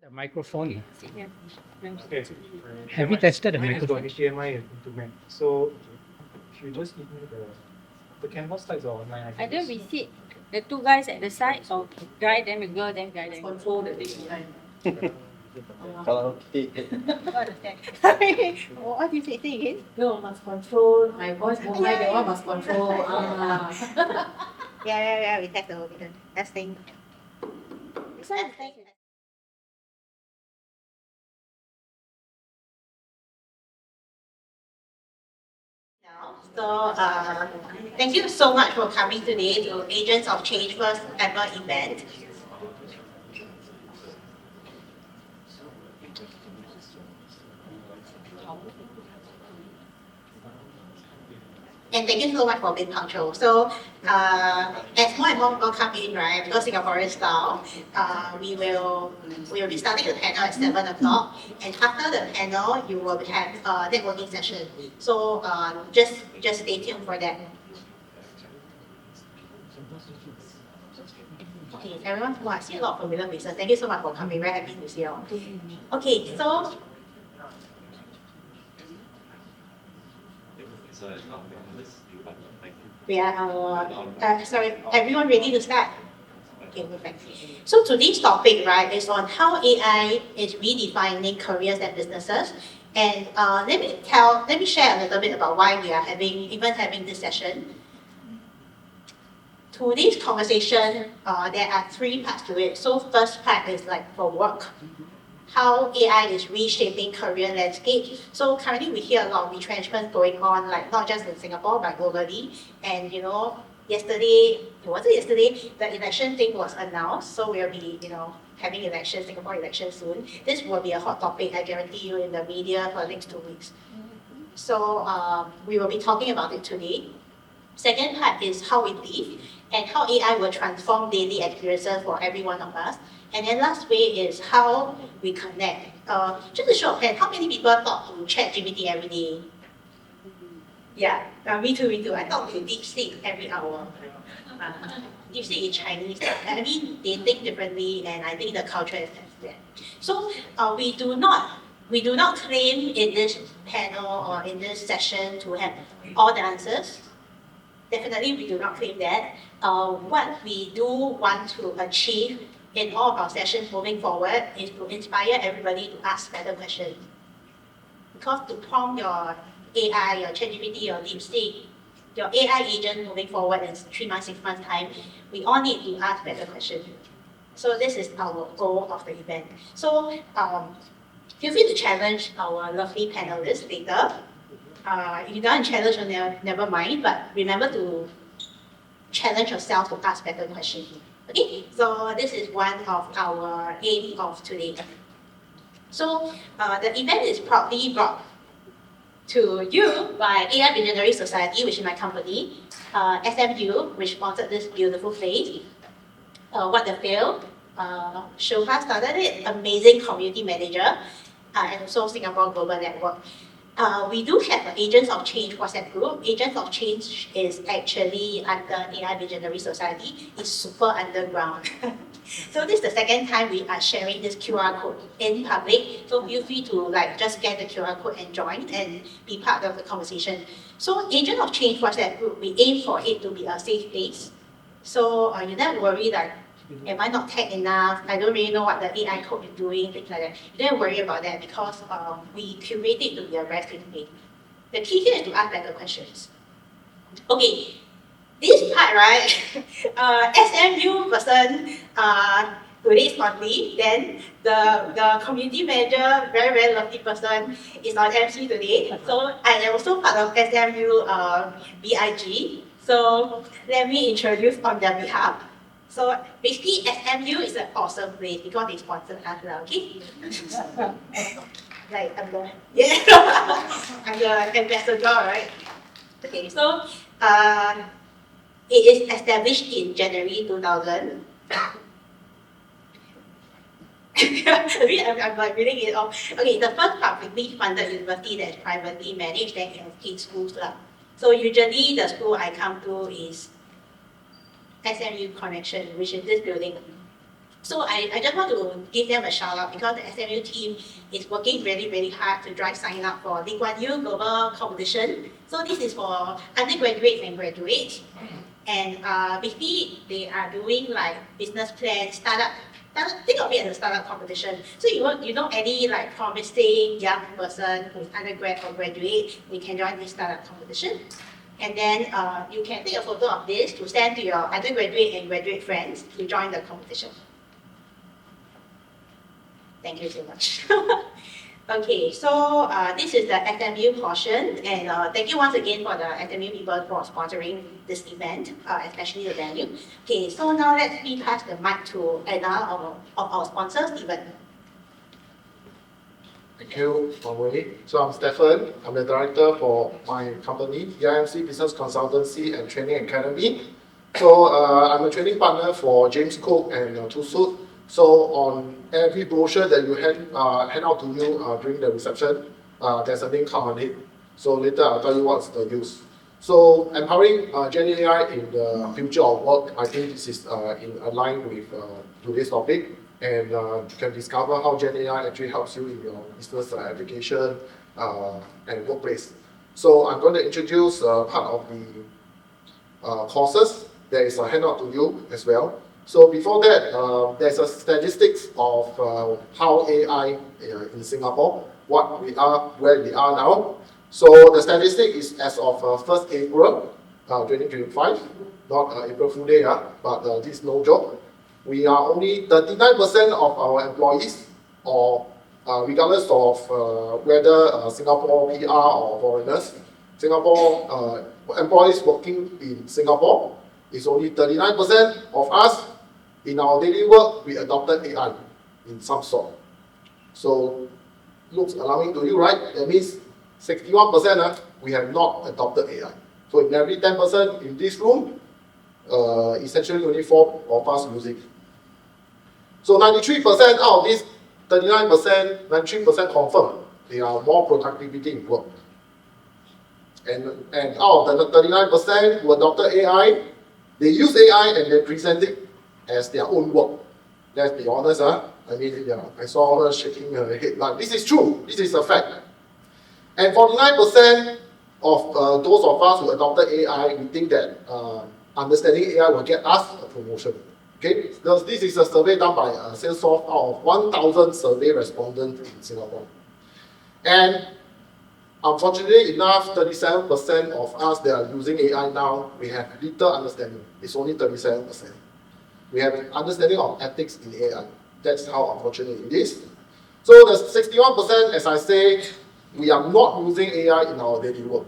The microphone. Yeah. Okay. Have you tested the Mine has got microphone? HDMI into Mac. So if you just give me the canvas slides are online. Either we sit the two guys at the side or guy then the girl then guy then girl. Control the thing behind. Kalau What is that? What do you say? Say again? No, must control. My voice go high, that one must control. Yeah. We test the whole thing. Testing. So, thank you so much for coming today to Agents of Change first ever event. And thank you so much for being punctual. So, as more and more people come in, right, because Singaporean style, we will be starting the panel at 7 o'clock. And after the panel, you will have a networking session. So, just stay tuned for that. Okay, everyone, I see a lot of familiar faces. Thank you so much for coming. Very happy to see you all. Okay, so we are, sorry, everyone ready to start? Okay, perfect. So today's topic, right, is on how AI is redefining careers and businesses. And let me share a little bit about why we are having this session. Today's conversation, there are three parts to it. So first part is like for work, how AI is reshaping career landscape. So currently we hear a lot of retrenchment going on, like not just in Singapore, but globally. And yesterday, the election thing was announced. So we'll be, having elections, Singapore election soon. This will be a hot topic, I guarantee you, in the media for the next 2 weeks. So we will be talking about it today. Second part is how we live and how AI will transform daily experiences for every one of us. And then last way is how we connect. Just a show of hands, how many people talk to 𝒑𝒏𝒕 every day? Yeah, me too. I talk to DeepSeek every hour. DeepSeek in Chinese. I mean, they think differently, and I think the culture is that. So we do not claim in this panel or in this session to have all the answers. Definitely, we do not claim that. What we do want to achieve in all of our sessions moving forward is to inspire everybody to ask better questions. Because to prompt your AI, your 𝒑𝒏𝒕, your DeepSeek, your AI agent moving forward in 3 months, 6 months time, we all need to ask better questions. So this is our goal of the event. So feel free to challenge our lovely panelists later. If you don't challenge them, never mind, but remember to challenge yourself to ask better questions. Okay, so this is one of our aim of today. So the event is proudly brought to you by AI Visionary Society, which is my company, SMU, which sponsored this beautiful place, 𝒂𝒑𝒂𝒑𝒐𝒓𝒆, Shilpa started it, amazing community manager, and also Singapore Global Network. We do have an Agents of Change WhatsApp group. Agents of Change is actually under AI Visionary Society. It's super underground. So this is the second time we are sharing this QR code in public. So feel free to just get the QR code and join and be part of the conversation. So Agent of Change WhatsApp group, we aim for it to be a safe place. So you never worry am I not tech enough? I don't really know what the AI code is doing, things like that. You don't worry about that because we curate it to be a very safe place. The key here is to ask better questions. Okay, this part, right? SMU person today is on leave. Then the community manager, very, very lovely person, is on MC today. So I am also part of SMU BIG. So let me introduce on their behalf. So basically, SMU is an awesome place because they sponsored us, okay? I'm the ambassador, right? Okay, so it is established in January 2000. I'm reading it off. Okay, the first publicly funded university that is privately managed, then it has 8 schools. So usually the school I come to is SMU Connection, which is this building. So I just want to give them a shout out because the SMU team is working really, really hard to drive sign up for 𝒂𝒑𝒐𝒓𝒆 global competition. So this is for undergraduates and graduates. And basically they are doing like business plan, startup. Think of it as a startup competition. So you know any like promising young person who's undergrad or graduate, they can join this startup competition. And then you can take a photo of this to send to your undergraduate and graduate friends to join the competition. Thank you so much. Okay, so this is the SMU portion, and thank you once again for the SMU people for sponsoring this event, especially the venue. Okay, so now let me pass the mic to another of our sponsors, Stephen. Thank you, 𝒂𝒑𝒂𝒑𝒐𝒓𝒆. So I'm Stephen. I'm the director for my company, EIMC Business Consultancy and Training Academy. So I'm a training partner for James Cook and 𝒂𝒂𝒂𝒑𝒐𝒓𝒆. So on every brochure that you hand out to you during the reception, there's a name card on it. So later I'll tell you what's the use. So empowering Gen AI in the future of work, I think this is in line with today's topic. And you can discover how Gen AI actually helps you in your business application and workplace. So I'm going to introduce part of the courses. There is a handout to you as well. So before that, there's a statistics of how AI in Singapore, what we are, where we are now. So the statistic is as of 1st April 2025, not April Fool Day, but this is no joke. We are only 39% of our employees, or regardless of whether Singapore PR or foreigners, Singapore employees working in Singapore is only 39% of us. In our daily work, we adopted AI in some sort. So looks alarming to you, right? That means 61% we have not adopted AI. So in every 10% in this room, essentially only 4 of us use it. So 93% out of this 39%, 93% confirm they are more productivity in work. And out of the 39% who adopted AI, they use AI and they present it as their own work. Let's be honest, I mean, yeah, I saw her shaking her head, but this is true, this is a fact. And 49% of those of us who adopted AI, we think that understanding AI will get us a promotion. Okay, because this is a survey done by Salesforce out of 1,000 survey respondents in Singapore. And unfortunately enough, 37% of us that are using AI now, we have little understanding. It's only 37%. We have an understanding of ethics in AI. That's how unfortunate it is. So the 61%, as I say, we are not using AI in our daily work.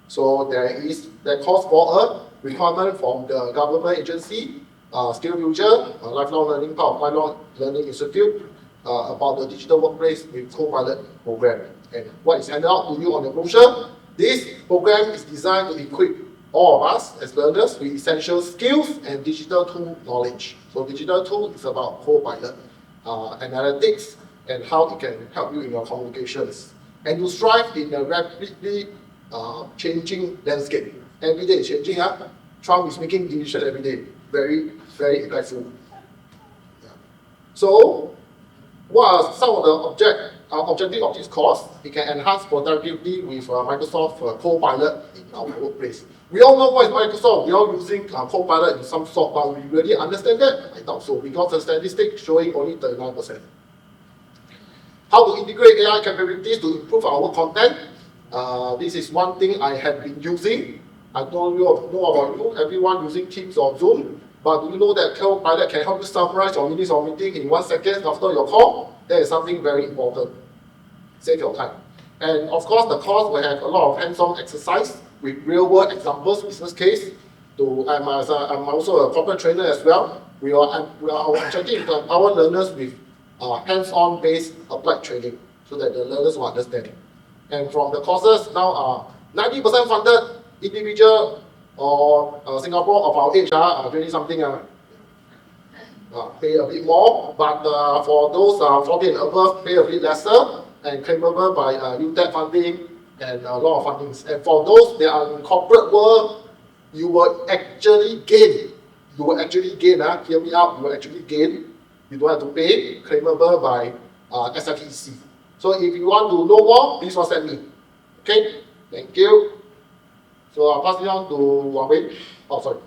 So that calls for a requirement from the government agency, SkillsFuture, lifelong learning part of Lifelong Learning Institute, about the digital workplace with co-pilot program. And what is handed out to you on the brochure, this program is designed to equip all of us as learners with essential skills and digital tool knowledge. So digital tool is about co-pilot, analytics, and how it can help you in your communications. And to strive in a rapidly changing landscape. Every day is changing. Trump is making decisions every day. Very, very impactful. Yeah. So, what are some of the objectives of this course? It can enhance productivity with Microsoft Copilot in our workplace. We all know what is Microsoft. We are using Copilot in some sort, but we really understand that? I doubt so, because the statistics showing only 39%. How to integrate AI capabilities to improve our work content? This is one thing I have been using. I don't know about you, everyone using Teams or Zoom, but do you know that Copilot can help you summarize your minutes of meeting in 1 second after your call? That is something very important. Save your time. And of course, the course will have a lot of hands-on exercise with real-world examples, business case. I'm also a corporate trainer as well. Our objective is to empower learners with hands-on based applied training so that the learners will understand. And from the courses now are 90% funded, individual or Singapore of our age, 20-something, pay a bit more, but for those 40 and above, pay a bit lesser, and claimable by UTEP funding and a lot of fundings. And for those that are in corporate world, you will actually gain. You will actually gain, hear me out, you will actually gain You don't have to pay, claimable by SFEC. So if you want to know more, please WhatsApp me. Okay, thank you. So I'll pass it on to 𝒂𝒏𝒈. Oh, sorry.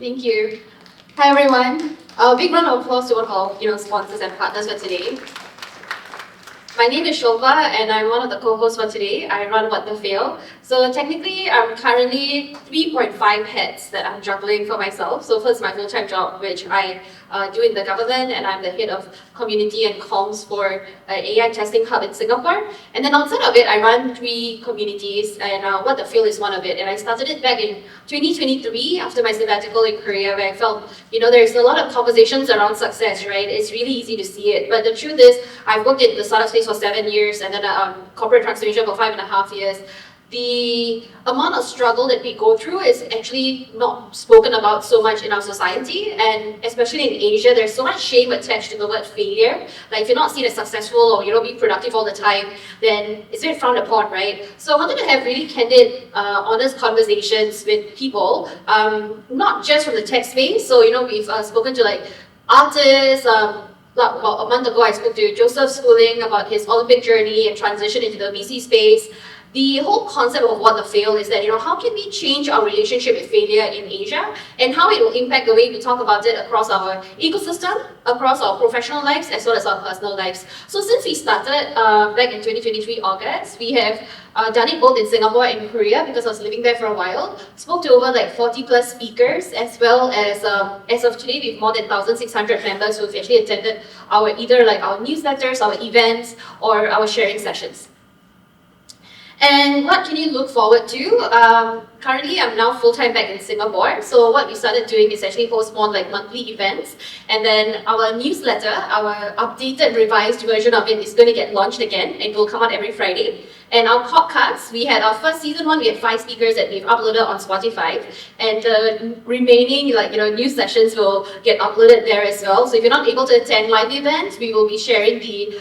Thank you. Hi everyone. A big round of applause to all of our sponsors and partners for today. My name is 𝒊𝒏𝒈 and I'm one of the co-hosts for today. I run 𝒂𝒑𝒐𝒓𝒆. So technically, I'm currently 3.5 heads that I'm juggling for myself. So first, my full-time job, which I do in the government, and I'm the head of community and comms for AI testing hub in Singapore. And then outside of it, I run 3 communities, and 𝒂𝒑𝒐𝒓𝒆 is one of it. And I started it back in 2023 after my sabbatical in Korea, where I felt, there's a lot of conversations around success, right? It's really easy to see it. But the truth is, I've worked in the startup space for 7 years, and then corporate transformation for 5.5 years. The amount of struggle that we go through is actually not spoken about so much in our society, and especially in Asia, there's so much shame attached to the word failure. Like if you're not seen as successful or you don't be productive all the time, then it's very frowned upon, right? So I wanted to have really candid, honest conversations with people, not just from the tech space. So we've spoken to like artists. About a month ago, I spoke to Joseph Schooling about his Olympic journey and transition into the VC space. The whole concept of 𝒂𝒑𝒐𝒓𝒆 is that, how can we change our relationship with failure in Asia, and how it will impact the way we talk about it across our ecosystem, across our professional lives, as well as our personal lives. So since we started back in 2023 August, we have done it both in Singapore and Korea, because I was living there for a while. Spoke to over like 40 plus speakers, as well as of today, we have more than 1,600 members who've actually attended either our newsletters, our events, or our sharing sessions. And what can you look forward to? Currently, I'm now full-time back in Singapore. So what we started doing is actually host more monthly events. And then our newsletter, our updated, revised version of it is going to get launched again. It will come out every Friday. And our podcasts, we had our first season 1, we had 5 speakers that we've uploaded on Spotify. And the remaining new sessions will get uploaded there as well. So if you're not able to attend live events, we will be sharing the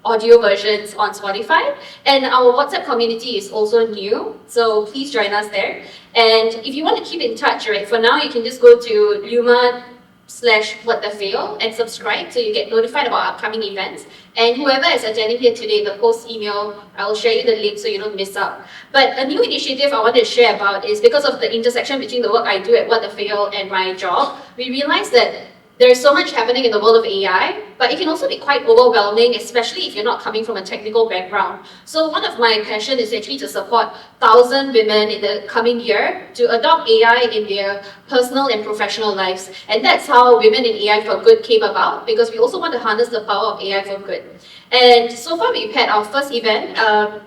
audio versions on Spotify. And our WhatsApp community is also new, so please join us there. And if you want to keep in touch, right, for now you can just go to Luma/𝒂𝒑𝒐𝒓𝒆 and subscribe, so you get notified about upcoming events. And whoever is attending here today, the post email, I'll share you the link so you don't miss out. But a new initiative I want to share about is, because of the intersection between the work I do at 𝒂𝒑𝒐𝒓𝒆 and my job, we realized that there is so much happening in the world of AI, but it can also be quite overwhelming, especially if you're not coming from a technical background. So one of my passions is actually to support 1,000 women in the coming year to adopt AI in their personal and professional lives. And that's how Women in AI for Good came about, because we also want to harness the power of AI for good. And so far we've had our first event.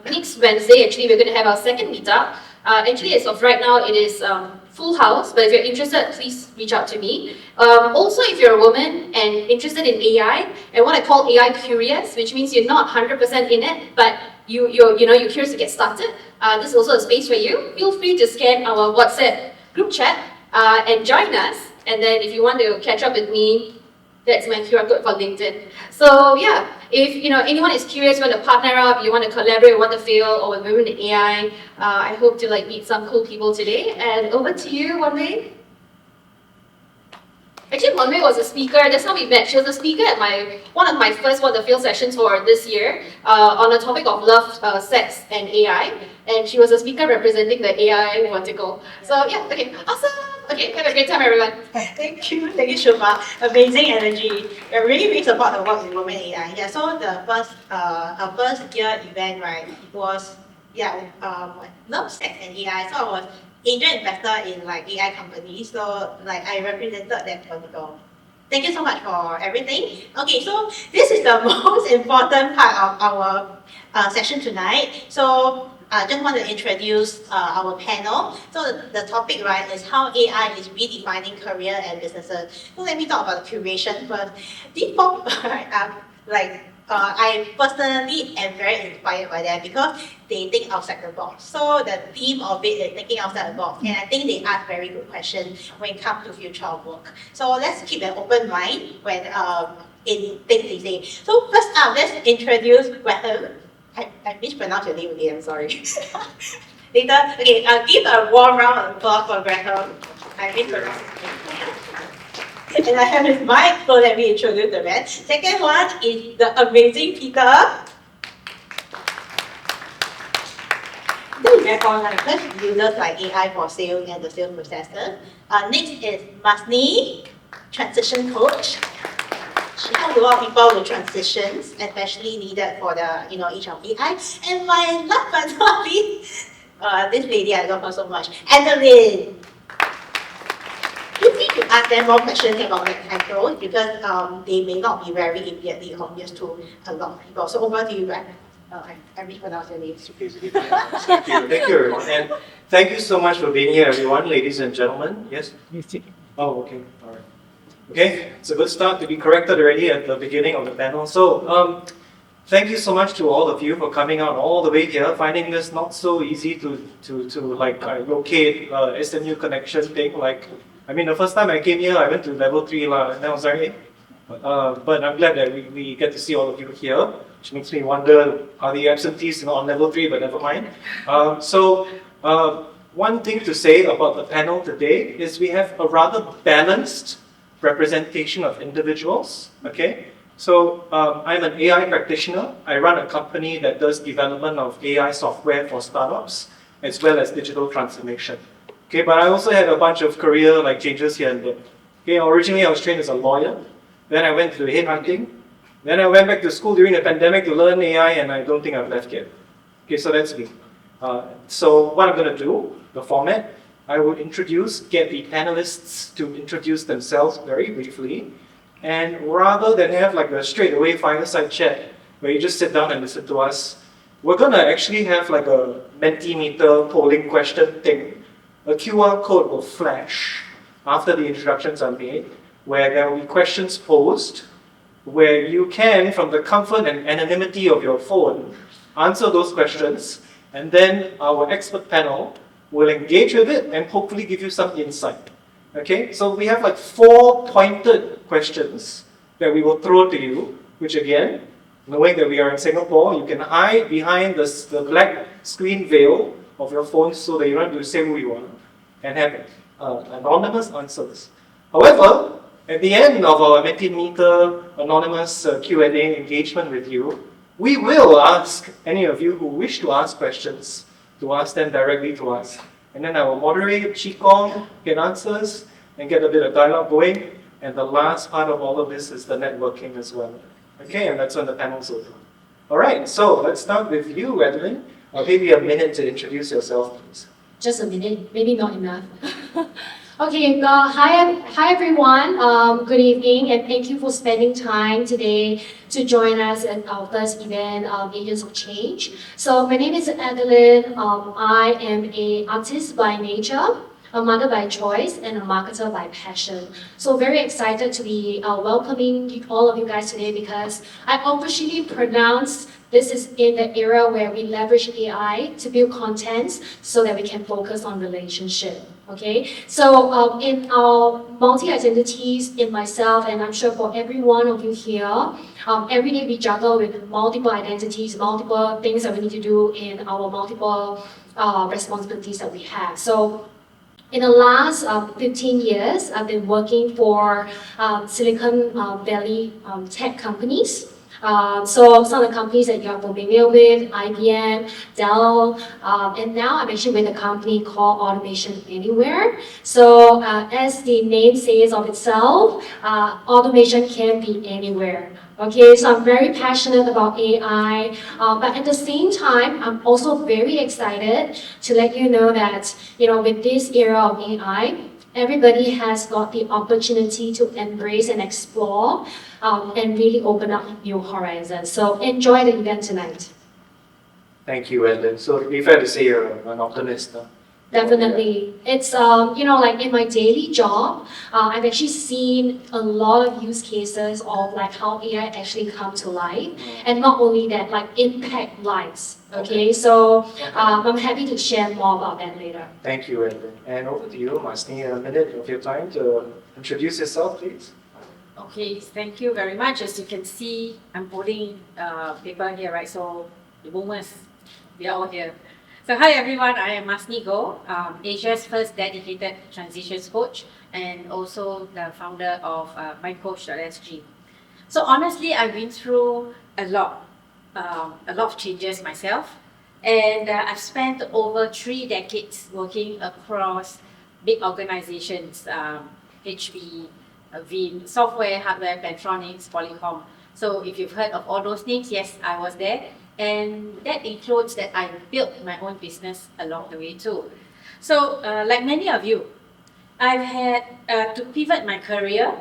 Next Wednesday, actually, we're going to have our second meetup. Actually, as of right now, it is full house, but if you're interested, please reach out to me. Also, if you're a woman and interested in AI, and what I call AI curious, which means you're not 100% in it, but you're curious to get started, this is also a space for you. Feel free to scan our WhatsApp group chat and join us. And then if you want to catch up with me, that's my QR code for LinkedIn. So yeah, if anyone is curious, you want to partner up, you want to collaborate with 𝒂𝒑𝒐𝒓𝒆 or with Women in AI, I hope to meet some cool people today. And over to you, 𝒂𝒑𝒐𝒏𝒈. Actually, 𝒂𝒑𝒐𝒏𝒈 was a speaker. That's how we met. She was a speaker at one of my first 𝒂𝒑𝒐𝒓𝒆 sessions for this year on the topic of love, sex, and AI. And she was a speaker representing the AI vertical. So yeah, okay, awesome. Okay, have a great time, everyone. Thank you, 𝒂𝒑𝒐𝒓𝒆. Amazing energy. Really, we support the work with Women in AI. Yeah, so the first year event, right, was love, sex, and AI. So I was angel investor in AI companies. So I represented that vertical. Thank you so much for everything. Okay, so this is the most important part of our session tonight. So I just want to introduce our panel. So the topic, right, is how AI is redefining career and businesses. So let me talk about curation first. These four people, right, I personally am very inspired by them because they think outside the box. So the theme of it is thinking outside the box, and I think they ask very good questions when it comes to future of work. So let's keep an open mind when in things they say. So first up, let's introduce 𝒂𝒑𝒐𝒓𝒆. I mispronounced your name again, I'm sorry. Later, okay, give a warm round of applause for 𝒂𝒑𝒐𝒓𝒆. I mispronounce it. And I have his mic, so let me introduce the man. Second one is the amazing Peter. This is very online because users like AI for sales and the sales processor. Next is Masni, transition coach. She helps a lot of people with transitions, especially needed for the each of AI. And my last but not least, this lady I love her so much, Adeline. You need to ask them more questions about the title because they may not be very immediately obvious to a lot of people. So over to you, Brad. I mispronounced your name. Thank you, everyone. And thank you so much for being here, everyone, ladies and gentlemen. Yes? Oh, okay. All right. Okay, it's a good start to be corrected already at the beginning of the panel. So, thank you so much to all of you for coming out all the way here, finding this not so easy to locate SMU connection thing. I mean, the first time I came here, I went to level 3 and I was like, but I'm glad that we get to see all of you here, which makes me wonder, are the absentees on level 3, but never mind. One thing to say about the panel today is we have a rather balanced representation of individuals, okay? So I'm an AI practitioner. I run a company that does development of AI software for startups, as well as digital transformation. Okay, but I also had a bunch of career changes here and there. Okay, originally I was trained as a lawyer, then I went to headhunting, then I went back to school during the pandemic to learn AI, and I don't think I've left yet. Okay, so that's me. So what I'm going to do, the format, I will get the panelists to introduce themselves very briefly, and rather than have a straightaway fireside chat where you just sit down and listen to us, we're going to actually have a Mentimeter polling question thing. A QR code will flash after the introductions are made, where there will be questions posed, where you can, from the comfort and anonymity of your phone, answer those questions, and then our expert panel will engage with it and hopefully give you some insight. Okay, so we have 4 pointed questions that we will throw to you, which again, knowing that we are in Singapore, you can hide behind the black screen veil of your phone so that you don't have to say who you are and have anonymous answers. However, at the end of our Mentimeter anonymous Q&A engagement with you, we will ask any of you who wish to ask questions to ask them directly to us. And then I will moderate, qigong, get answers, and get a bit of dialogue going. And the last part of all of this is the networking as well. Okay, and that's when the panel's over. All right, so let's start with you, Adeline. Maybe a minute to introduce yourself, please. Just a minute, maybe not enough. Okay, hi everyone. Good evening, and thank you for spending time today to join us at our first event, Agents of Change. So my name is Adeline. I am an artist by nature, a mother by choice, and a marketer by passion. So very excited to be welcoming all of you guys today because I officially pronounce this is in the era where we leverage AI to build content so that we can focus on relationship. Okay, so in our multi-identities, in myself, and I'm sure for every one of you here, every day we juggle with multiple identities, multiple things that we need to do in our multiple responsibilities that we have. So in the last 15 years, I've been working for Silicon Valley tech companies. So some of the companies that you're familiar with, IBM, Dell, and now I'm actually with a company called Automation Anywhere. So as the name says of itself, automation can be anywhere. Okay, so I'm very passionate about AI, but at the same time, I'm also very excited to let you know that, with this era of AI, everybody has got the opportunity to embrace and explore and really open up new horizons. So enjoy the event tonight. Thank you, Adeline. So it'd be fair to say you're an optimist. Definitely. It's, like in my daily job, I've actually seen a lot of use cases of how AI actually come to life. And not only that, impact lives. Okay, so I'm happy to share more about that later. Thank you, Adeline. And over to you, Masni, a minute of your time to introduce yourself, please. Okay, thank you very much. As you can see, I'm holding paper here, right? So the boomers, we are all here. So hi everyone, I am Masni Goh, Asia's first dedicated transitions coach and also the founder of mycoach.sg. So honestly, I've been through a lot of changes myself, and I've spent over 3 decades working across big organizations, HP, Vim, software, hardware, Plantronics, Polycom. So if you've heard of all those names, yes, I was there. And that includes that I built my own business along the way too. So like many of you, I've had to pivot my career.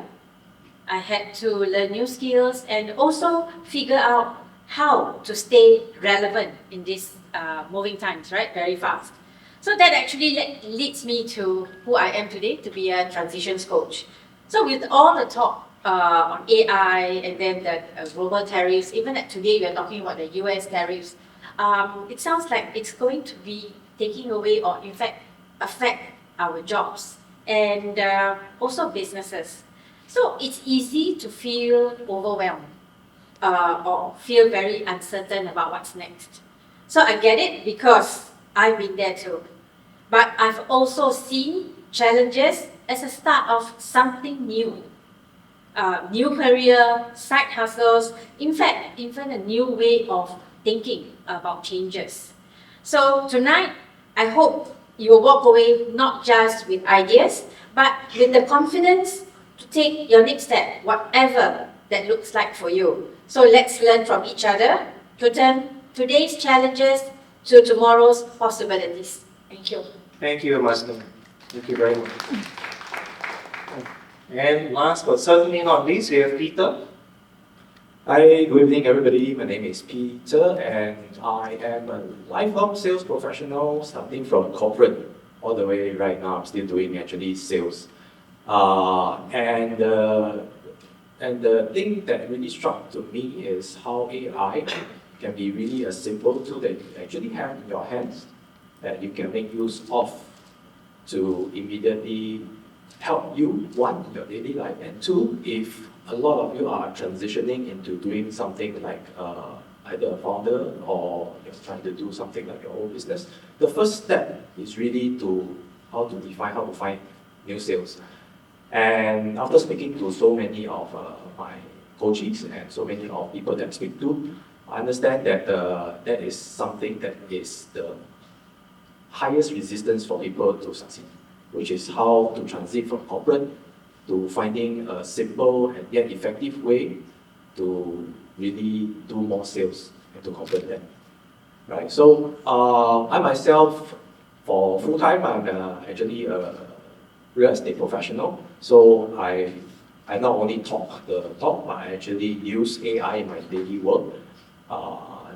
I had to learn new skills and also figure out how to stay relevant in these moving times, right? Very fast. So that actually leads me to who I am today, to be a transitions coach. So with all the talk on AI and then the global tariffs, even today we are talking about the US tariffs, it sounds like it's going to be taking away or in fact affect our jobs and also businesses. So it's easy to feel overwhelmed or feel very uncertain about what's next. So I get it because I've been there too. But I've also seen challenges as a start of something new. New career, side hustles, in fact, even a new way of thinking about changes. So tonight, I hope you will walk away not just with ideas, but with the confidence to take your next step, whatever that looks like for you. So let's learn from each other to turn today's challenges to tomorrow's possibilities. Thank you. Thank you, Masni. Thank you very much. And last but certainly not least, we have Peter. Hi, good evening everybody. My name is Peter and I am a lifelong sales professional starting from corporate all the way right now. I'm still doing actually sales. And the thing that really struck to me is how AI can be really a simple tool that you actually have in your hands that you can make use of to immediately help you, one, in your daily life, and two, if a lot of you are transitioning into doing something like either a founder or you're trying to do something like your own business, the first step is really how to find new sales. And after speaking to so many of my coaches and so many of people that I speak to, I understand that that is something that is the highest resistance for people to succeed, which is how to transit from corporate to finding a simple and yet effective way to really do more sales and to convert them. Right? So I myself, for full time, I'm actually a real estate professional. So I not only talk the talk, but I actually use AI in my daily work.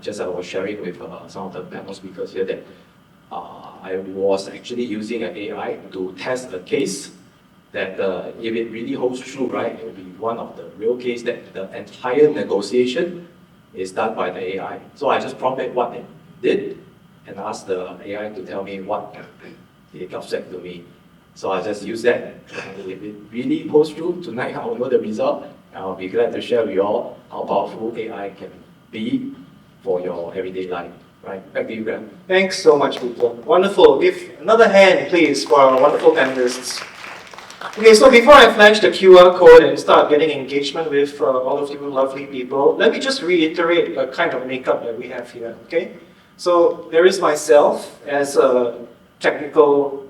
Just I was sharing with some of the panel speakers here that I was actually using an AI to test a case that if it really holds true, right, it will be one of the real case that the entire negotiation is done by the AI. So I just prompted what it did and asked the AI to tell me what it got said to me. So I just use that. And if it really holds true, tonight I will know the result. I'll be glad to share with you all how powerful AI can be for your everyday life. Right, back to you, Graham. Thanks so much, Peter. Wonderful. Give another hand, please, for our wonderful panelists. Okay, so before I flash the QR code and start getting engagement with all of you lovely people, let me just reiterate the kind of makeup that we have here, okay? So there is myself as a technical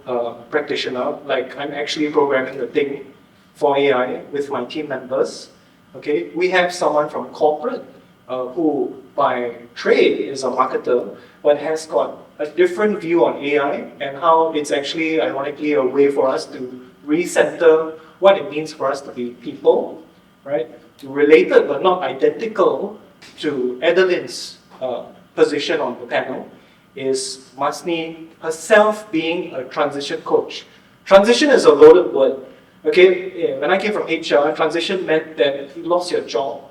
practitioner, like I'm actually programming the thing for AI with my team members, okay? We have someone from corporate who by trade is a marketer, but has got a different view on AI and how it's actually, ironically, a way for us to recenter what it means for us to be people, right? Related but not identical to Adeline's position on the panel is Masni herself being a transition coach. Transition is a loaded word. Okay, when I came from HR, transition meant that you lost your job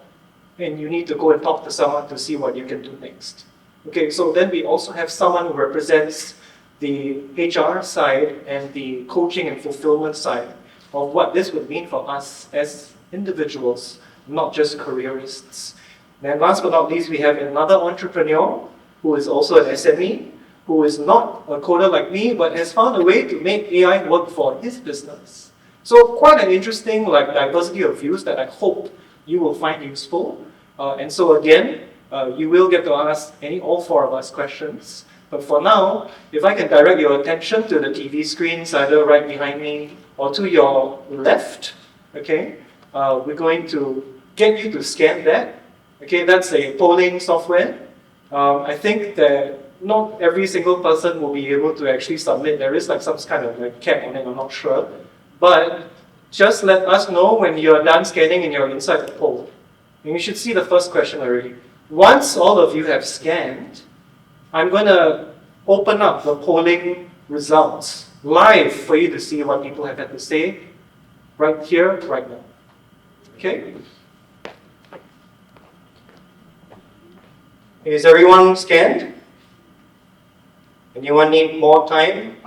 and you need to go and talk to someone to see what you can do next. Okay, so then we also have someone who represents the HR side and the coaching and fulfillment side of what this would mean for us as individuals, not just careerists. Then last but not least, we have another entrepreneur who is also an SME, who is not a coder like me, but has found a way to make AI work for his business. So quite an interesting diversity of views that I hope you will find useful. And so again, you will get to ask all four of us questions. But for now, if I can direct your attention to the TV screens, either right behind me or to your left, okay, we're going to get you to scan that. Okay, that's a polling software. I think that not every single person will be able to actually submit. There is some kind of cap on it, I'm not sure. But just let us know when you're done scanning and you're inside the poll. And you should see the first question already. Once all of you have scanned, I'm going to open up the polling results live for you to see what people have had to say right here, right now. Okay? Is everyone scanned? Anyone need more time?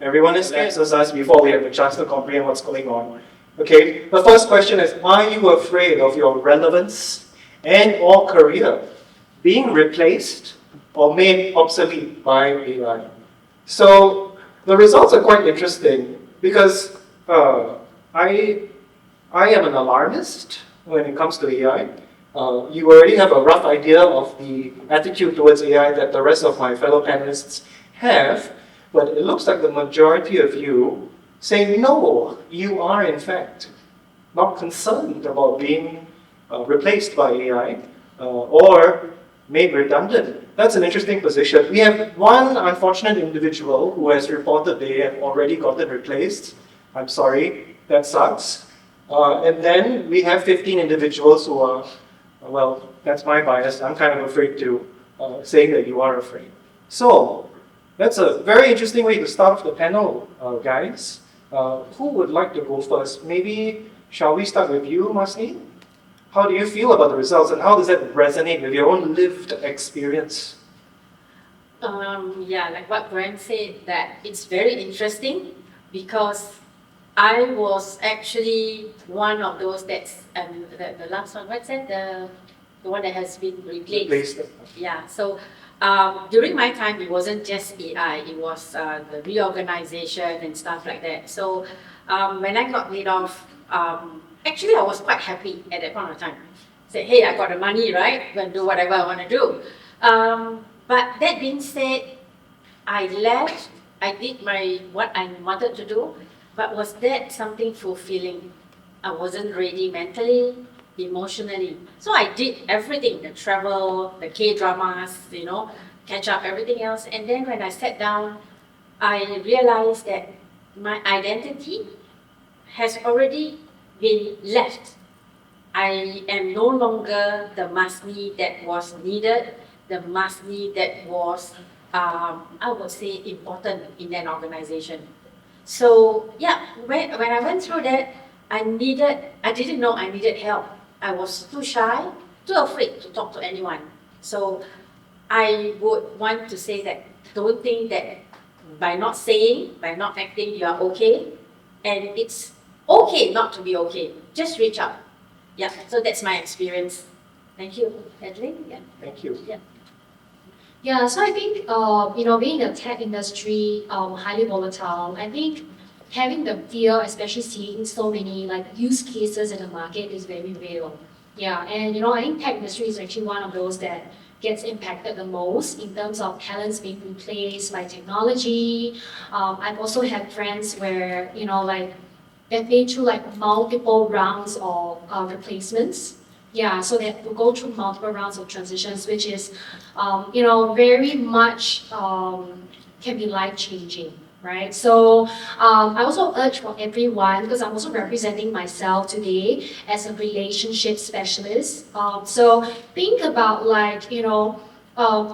Everyone is answers us before we have a chance to comprehend what's going on. Okay, the first question is, are you afraid of your relevance and or career being replaced or made obsolete by AI? So the results are quite interesting because I am an alarmist when it comes to AI. You already have a rough idea of the attitude towards AI that the rest of my fellow panelists have, but it looks like the majority of you say no, you are in fact not concerned about being replaced by AI or made redundant. That's an interesting position. We have one unfortunate individual who has reported they have already gotten replaced. I'm sorry, that sucks. And then we have 15 individuals who are, well, that's my bias. I'm kind of afraid to saying that you are afraid. So that's a very interesting way to start off the panel, guys. Who would like to go first? Maybe, shall we start with you, Masni? How do you feel about the results and how does that resonate with your own lived experience? Yeah, like what Grant said, that it's very interesting because I was actually one of those that's, the last one, what's that? The one that has been replaced. Yeah, so during my time, it wasn't just AI, it was the reorganization and stuff like that. So when I got laid off, actually I was quite happy at that point of time. Said, hey, I got the money, right? I'm gonna do whatever I want to do. But that being said, I left, I did what I wanted to do, but was that something fulfilling? I wasn't ready mentally, emotionally. So I did everything, the travel, the K-dramas, catch up, everything else. And then when I sat down, I realized that my identity has already been left. I am no longer the Masni that was needed, the Masni that was, I would say, important in that organization. So yeah, when I went through that, I didn't know I needed help. I was too shy, too afraid to talk to anyone. So I would want to say that, don't think that by not saying, by not acting, you are okay. And it's okay not to be okay. Just reach out. Yeah, so that's my experience. Thank you. Edlin? Yeah. Thank you. Yeah. Yeah, so I think, being in the tech industry, highly volatile, I think having the fear, especially seeing so many use cases in the market is very real. Yeah, and I think tech industry is actually one of those that gets impacted the most in terms of talents being replaced by technology. I've also had friends where, they've been through multiple rounds of replacements. Yeah, so they have to go through multiple rounds of transitions, which is, very much can be life-changing, right? So I also urge for everyone, because I'm also representing myself today as a relationship specialist. So think about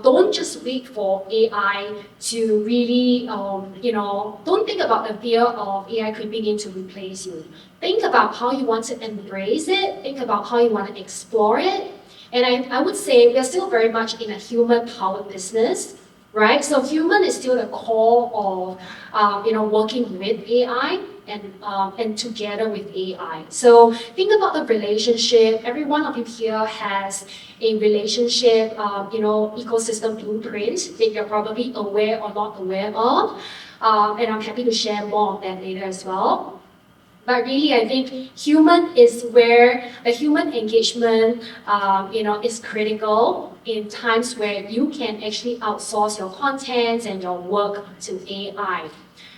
don't just wait for AI to really, don't think about the fear of AI creeping in to replace you. Think about how you want to embrace it. Think about how you want to explore it. And I would say we're still very much in a human-powered business, right? So human is still the core of, working with AI. and together with AI. So think about the relationship. Every one of you here has a relationship, ecosystem blueprint that you're probably aware or not aware of. And I'm happy to share more of that later as well. But really, I think human is where the human engagement, is critical in times where you can actually outsource your contents and your work to AI.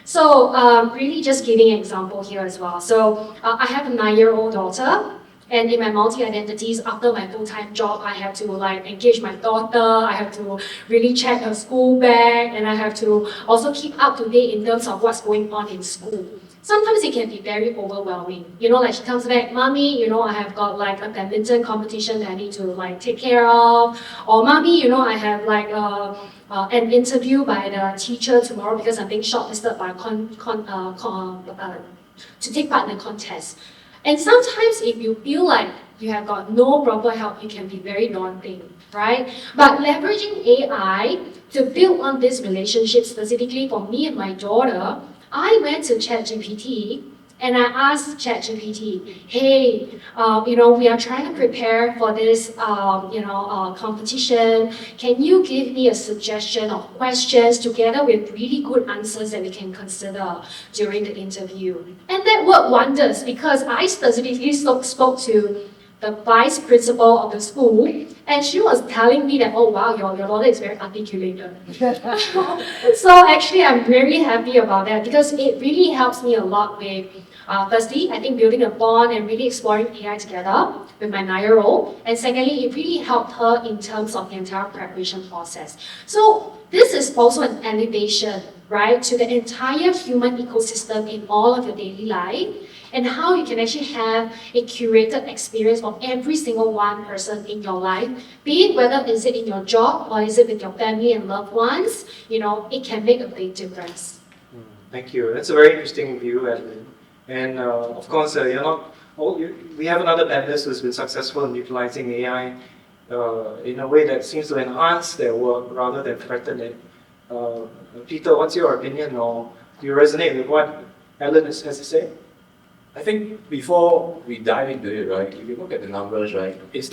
So really just giving an example here as well. So I have a 9-year-old daughter. And in my multi-identities, after my full-time job, I have to engage my daughter, I have to really check her school bag, and I have to also keep up to date in terms of what's going on in school. Sometimes it can be very overwhelming. She comes back, Mommy, I have got a badminton competition that I need to take care of. Or Mommy, I have an interview by the teacher tomorrow because I'm being shortlisted by to take part in the contest. And sometimes if you feel like you have got no proper help, it can be very daunting, right? But leveraging AI to build on this relationship, specifically for me and my daughter, I went to ChatGPT and I asked ChatGPT, hey, we are trying to prepare for this, competition. Can you give me a suggestion of questions together with really good answers that we can consider during the interview? And that worked wonders because I specifically spoke to the vice principal of the school, and she was telling me that, oh wow, your daughter is very articulated. So actually, I'm very happy about that because it really helps me a lot with, firstly, I think building a bond and really exploring AI together with my 9-year-old. And secondly, it really helped her in terms of the entire preparation process. So this is also an elevation, right, to the entire human ecosystem in all of your daily life, and how you can actually have a curated experience of every single one person in your life, be it whether is it in your job or is it with your family and loved ones, it can make a big difference. Thank you. That's a very interesting view, Adeline. And of course, we have another panelist who's been successful in utilizing AI in a way that seems to enhance their work rather than threaten it. Peter, what's your opinion, or do you resonate with what Alan has to say? I think before we dive into it, right, if you look at the numbers, right, it's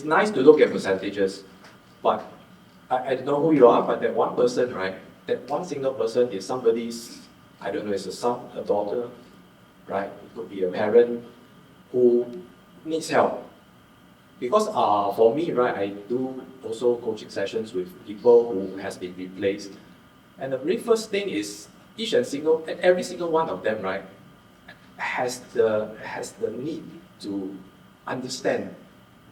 nice to look at percentages, but I don't know who you are, but that one person, right, that one single person is somebody's, I don't know, it's a son, a daughter, right, it could be a parent who needs help. Because for me, right, I do also coaching sessions with people who has been replaced. And the very first thing is every single one of them, right, has the need to understand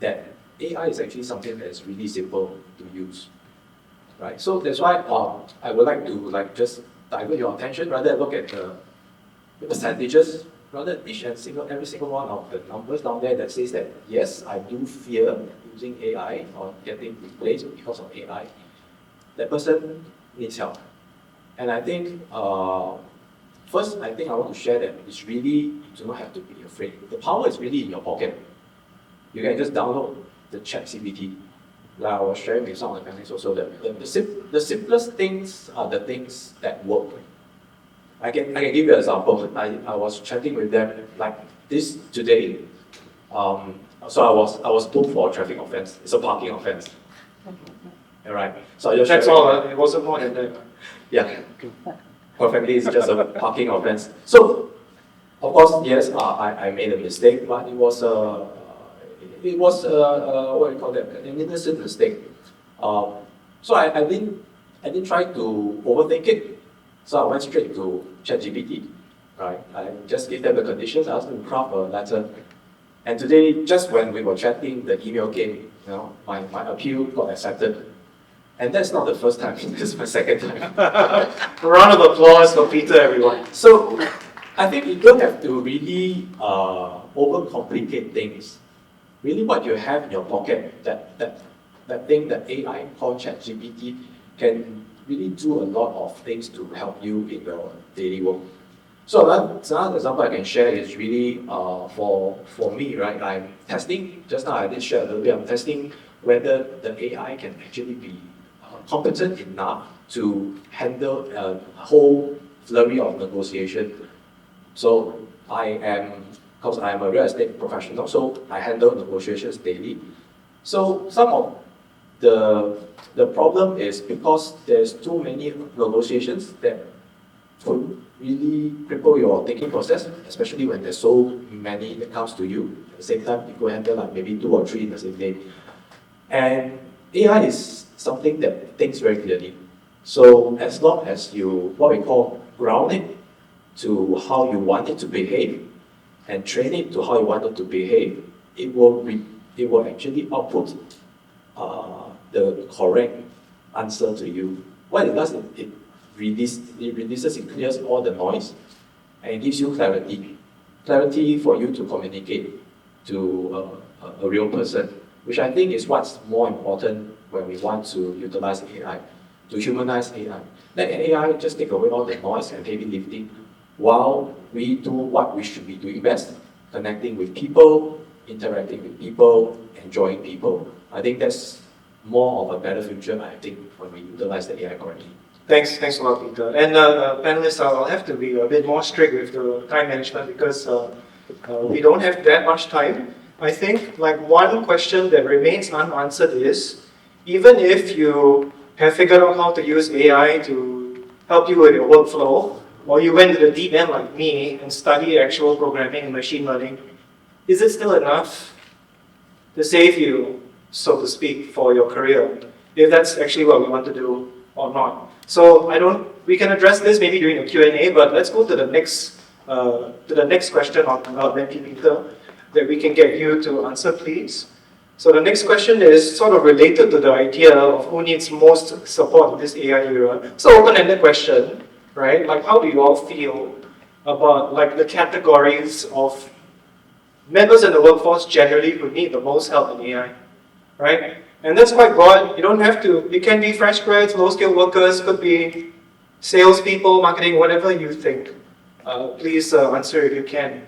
that AI is actually something that is really simple to use, right? So that's why I would like to just divert your attention rather than look at the percentages, rather every single one of the numbers down there that says that yes, I do fear using AI or getting replaced because of AI. That person needs help, and I think. First, I think I want to share that it's really, you do not have to be afraid. The power is really in your pocket. You can just download the 𝒑𝒐𝒓𝒂𝒑𝒐. Like I was sharing with some of the panelists also, the simplest things are the things that work. I can give you an example. I was chatting with them like this today. So I was booked for a traffic offense. It's a parking offense. Alright. So That's all. It wasn't more than that. Yeah. Perfectly, it's just a parking offense. So, of course, yes, I made a mistake, but it was what do you call that? An innocent mistake. So I didn't try to overthink it. So I went straight to ChatGPT. Right, I just gave them the conditions. I asked them to craft a letter. And today, just when we were chatting, the email came. My appeal got accepted. And that's not the first time, this is my second time. A round of applause for Peter, everyone. So, I think you don't have to really overcomplicate things. Really what you have in your pocket, that thing that AI called ChatGPT can really do a lot of things to help you in your daily work. So another example I can share is really for me, right? I'm testing, just now I did share a little bit, I'm testing whether the AI can actually be competent enough to handle a whole flurry of negotiation. So because I am a real estate professional, so I handle negotiations daily. So some of the problem is because there's too many negotiations that could really cripple your thinking process, especially when there's so many that comes to you. At the same time, you go handle like maybe 2 or 3 in the same day. And AI is something that thinks very clearly. So as long as you, what we call, ground it to how you want it to behave, and train it to how you want it to behave, it will actually output the correct answer to you. What it does, it reduces, it clears all the noise, and it gives you clarity. Clarity for you to communicate to a real person, which I think is what's more important when we want to utilize AI, to humanize AI. Let AI just take away all the noise and heavy lifting, while we do what we should be doing best, connecting with people, interacting with people, enjoying people. I think that's more of a better future, I think, when we utilize the AI correctly. Thanks a lot, Peter. And panelists, I'll have to be a bit more strict with the time management because we don't have that much time. I think like one question that remains unanswered is, even if you have figured out how to use AI to help you with your workflow, or you went to the deep end like me and studied actual programming and machine learning, is it still enough to save you, so to speak, for your career, if that's actually what we want to do or not? So we can address this maybe during the Q&A, but let's go to the next question on Peter that we can get you to answer, please. So the next question is sort of related to the idea of who needs most support in this AI era. So open-ended question, right? Like, how do you all feel about like the categories of members in the workforce generally who need the most help in AI, right? And that's quite broad. You don't have to, it can be fresh grads, low-skilled workers, could be salespeople, marketing, whatever you think. Please answer if you can.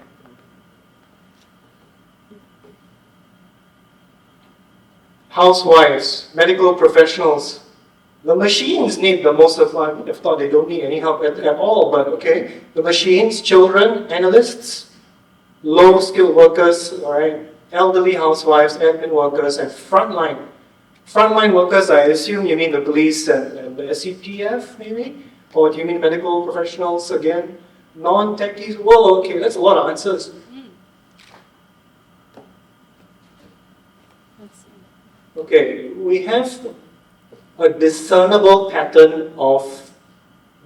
Housewives, medical professionals. The machines need the most of, I would have thought they don't need any help at all, but okay. The machines, children, analysts, low-skilled workers, all right, elderly housewives, admin workers, and frontline. Frontline workers, I assume you mean the police and the SCTF, maybe? Or do you mean medical professionals again? Non-techies? Whoa, okay, that's a lot of answers. Okay, we have a discernible pattern of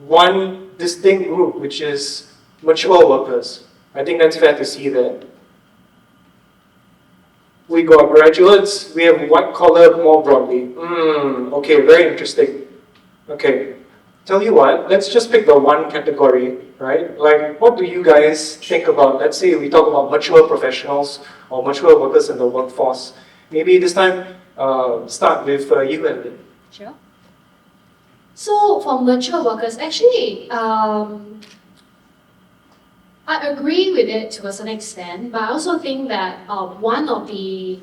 one distinct group, which is mature workers. I think that's fair to see that. We got graduates, we have white collar more broadly. Okay, very interesting. Okay, tell you what, let's just pick the one category, right? Like, what do you guys think about, let's say we talk about mature professionals or mature workers in the workforce. Maybe this time, start with you and Lynn. Sure. So for mature workers, actually, I agree with it to a certain extent, but I also think that one of the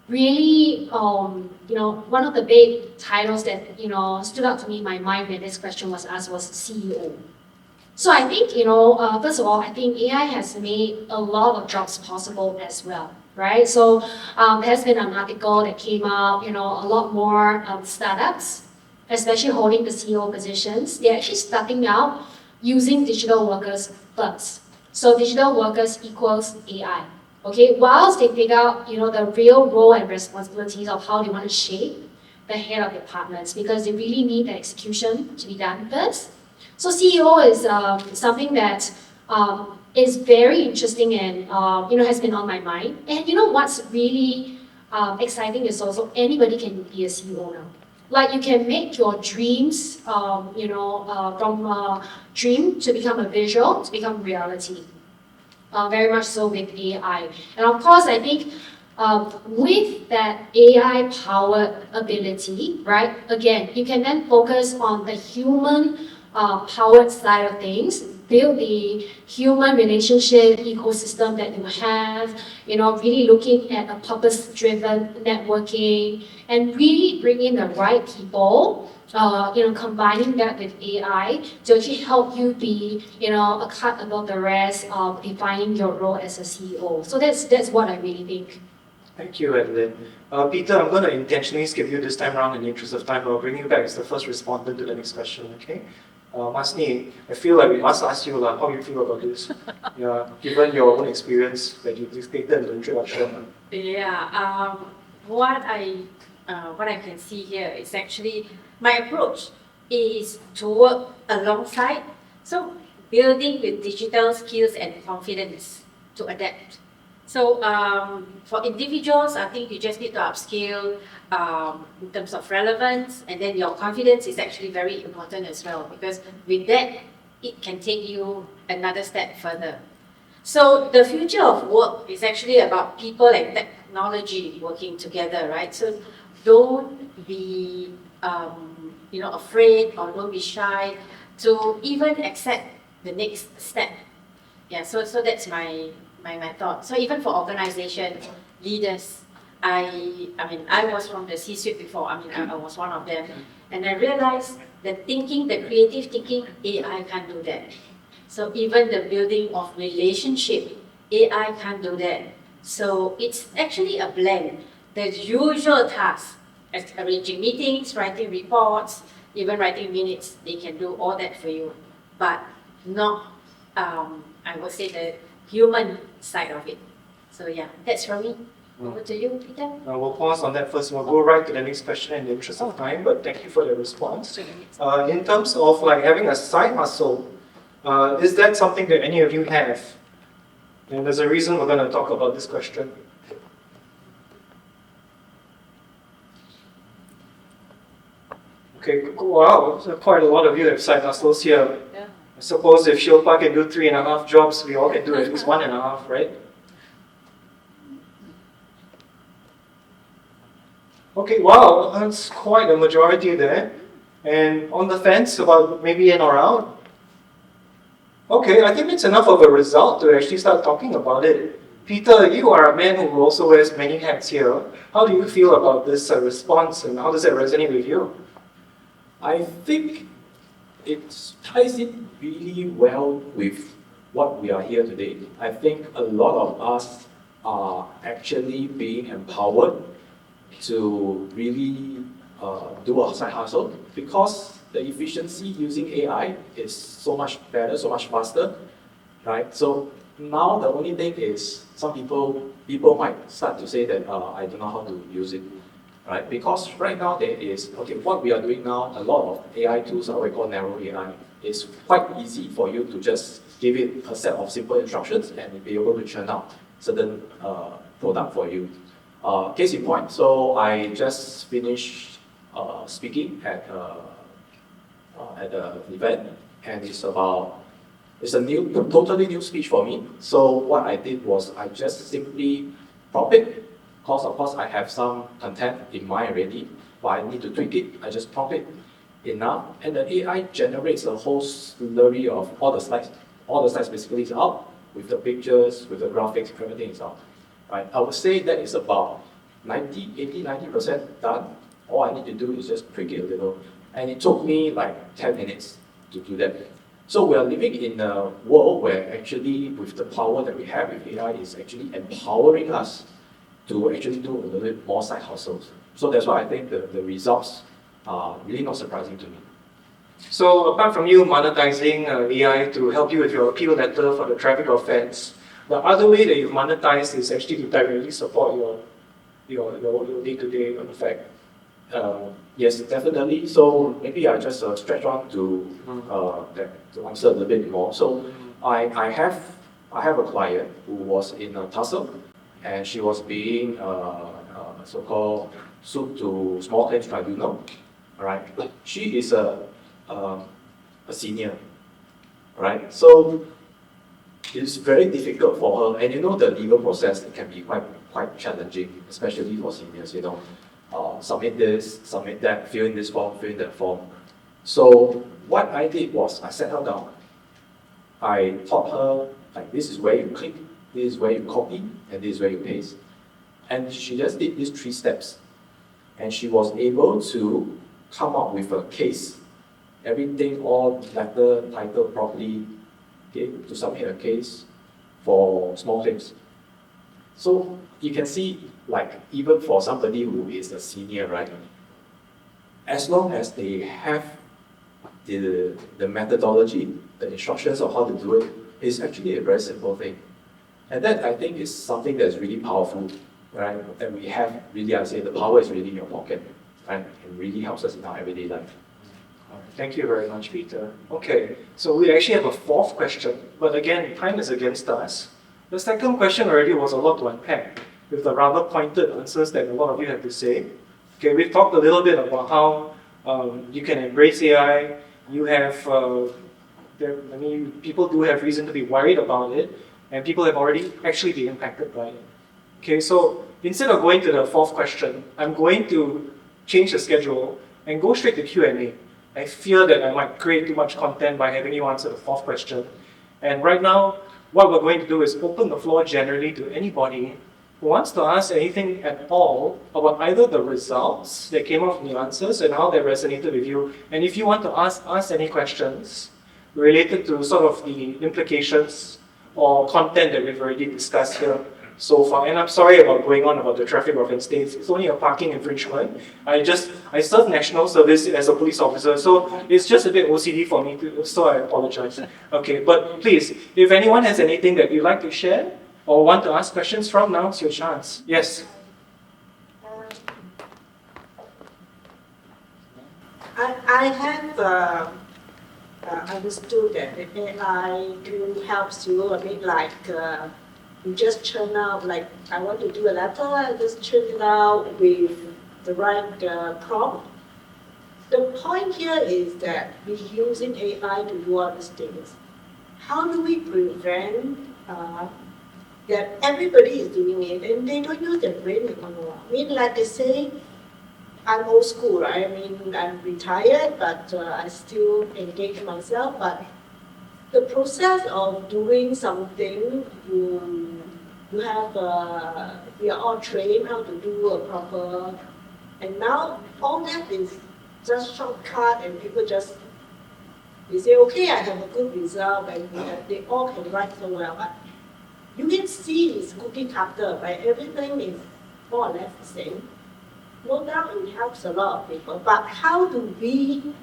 really, one of the big titles that, stood out to me in my mind when this question was asked was CEO. So I think, first of all, I think AI has made a lot of jobs possible as well, right? So there has been an article that came out, a lot more startups, especially holding the CEO positions, they're actually starting out using digital workers first. So digital workers equals AI. Okay, whilst they figure out, the real role and responsibilities of how they want to shape the head of departments, because they really need the execution to be done first. So CEO is something that is very interesting and has been on my mind. And what's really exciting is also anybody can be a CEO now. Like, you can make your dreams, from a dream to become a visual, to become reality. Very much so with AI. And of course, I think with that AI-powered ability, right, again, you can then focus on the human-powered side of things, build the human relationship ecosystem that you have, really looking at a purpose-driven networking and really bring in the right people, combining that with AI to actually help you be, a cut above the rest of defining your role as a CEO. So that's what I really think. Thank you, Adeline. Peter, I'm going to intentionally skip you this time around in the interest of time, but I'll bring you back as the first respondent to the next question, okay? Masni, I feel like we must ask you how you feel about this, given your own experience that you stated in the introduction. Yeah, what I can see here is actually my approach is to work alongside, so building with digital skills and confidence to adapt. So for individuals, I think you just need to upskill in terms of relevance, and then your confidence is actually very important as well, because with that, it can take you another step further. So the future of work is actually about people and technology working together, right? So don't be afraid, or don't be shy to even accept the next step. Yeah, so that's my thought. So even for organization leaders, I was from the C-suite before. I was one of them, and I realized that the creative thinking, AI can't do that. So even the building of relationship, AI can't do that. So it's actually a blend. The usual tasks, as arranging meetings, writing reports, even writing minutes, they can do all that for you, but not, I would say, the human side of it. So yeah, that's from me. Over to you, Peter. We'll pause on that first. We'll go right to the next question in the interest of time, but thank you for the response. In terms of having a side hustle, is that something that any of you have? And there's a reason we're going to talk about this question. Okay, wow, so quite a lot of you have side hustles here. Yeah. I suppose if Shilpa can do 3.5 jobs, we all can do at least 1.5, right? Okay, wow, that's quite a majority there. And on the fence about maybe in or out? Okay, I think it's enough of a result to actually start talking about it. Peter, you are a man who also wears many hats here. How do you feel about this response, and how does it resonate with you? I think it ties in really well with what we are here today. I think a lot of us are actually being empowered to really do a side hustle, because the efficiency using AI is so much better, so much faster, right? So now the only thing is some people might start to say that I don't know how to use it, right? Because right now there is, what we are doing now, a lot of AI tools are what we call narrow AI. It's quite easy for you to just give it a set of simple instructions and be able to churn out certain product for you. Case in point, so I just finished speaking at an event, and it's a totally new speech for me. So what I did was I just simply prompt it, because of course I have some content in mind already, but I need to tweak it. I just prompt it enough, and the AI generates a whole slurry of all the slides. All the slides basically is out, with the pictures, with the graphics, everything is out. Right? I would say that is about 90% done. All I need to do is just tweak it a little. And it took me like 10 minutes to do that. So we are living in a world where actually with the power that we have with AI is actually empowering us to actually do a little bit more side hustles. So that's why I think the results are really not surprising to me. So apart from you monetizing AI to help you with your appeal letter for the traffic offense, the other way that you've monetized is actually to directly support your day-to-day effect. Yes, definitely. So maybe I just stretch on to answer a little bit more. So I have a client who was in a tussle, and she was being so-called sued to small claims tribunal. All right, she is a senior, right? So it's very difficult for her, and the legal process can be quite challenging, especially for seniors. Submit this, submit that, fill in this form, fill in that form. So what I did was I sat her down I taught her, like, this is where you click, this is where you copy, and this is where you paste. And she just did these 3 steps. And she was able to come up with a case. Everything all letter, title properly, okay, to submit a case for small claims. So you can see, like, even for somebody who is a senior, right? As long as they have the methodology, the instructions of how to do it, it's actually a very simple thing. And that, I think, is something that's really powerful, right? And we have really, I say, the power is really in your pocket, right? It really helps us in our everyday life. All right, thank you very much, Peter. Okay, so we actually have a 4th question, but again, time is against us. The 2nd question already was a lot to unpack, with the rather pointed answers that a lot of you have to say. Okay, we've talked a little bit about how you can embrace AI. You have, people do have reason to be worried about it, and people have already actually been impacted by it. Okay, so instead of going to the 4th question, I'm going to change the schedule and go straight to Q&A. I fear that I might create too much content by having you answer the 4th question. And right now, what we're going to do is open the floor generally to anybody who wants to ask anything at all about either the results that came out from the answers and how they resonated with you. And if you want to ask any questions related to sort of the implications or content that we've already discussed here so far. And I'm sorry about going on about the traffic offence states. It's only a parking infringement. I serve national service as a police officer, so it's just a bit OCD for me, so I apologize. Okay, but please, if anyone has anything that you'd like to share or want to ask questions from, now's your chance. Yes? I have understood that the AI do helps you a bit like you just churn out, like I want to do a letter, I just churn it out with the right prompt. The point here is that we're using AI to do all these things. How do we prevent that everybody is doing it and they don't use their brain anymore? I mean, like they say, I'm old school, right? I mean, I'm retired, but I still engage myself. But the process of doing something, you have, we are all trained how to do a proper, and now all that is just shortcut, and people just, they say, okay, I have a good result, and they all can write so well. But you can see it's cookie cutter, right? Everything is more or less the same. No doubt it helps a lot of people, but how do we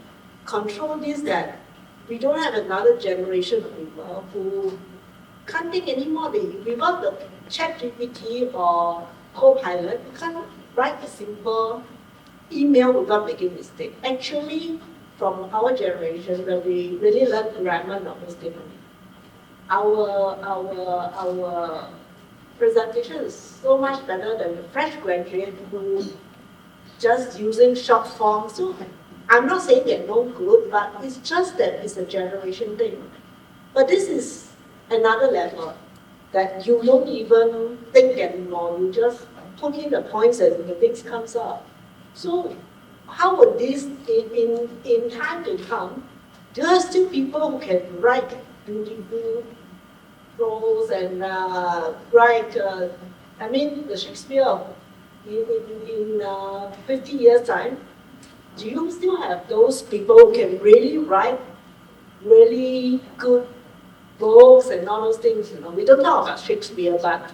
control this that we don't have another generation of people who can't think anymore? Without the ChatGPT or Copilot, you can't write a simple email without making mistake. Actually, from our generation, when we really learn grammar, not mistaken, our presentation is so much better than the fresh graduate who just using short form. So I'm not saying they're no good, but it's just that it's a generation thing. But this is another level that you don't even think anymore. You just put in the points and the things comes up. So how would this, in time to come, there are still people who can write beautiful prose and write, I mean, the Shakespeare in 50 years' time, do you still have those people who can really write really good books and all those things? You know, we don't talk about Shakespeare, but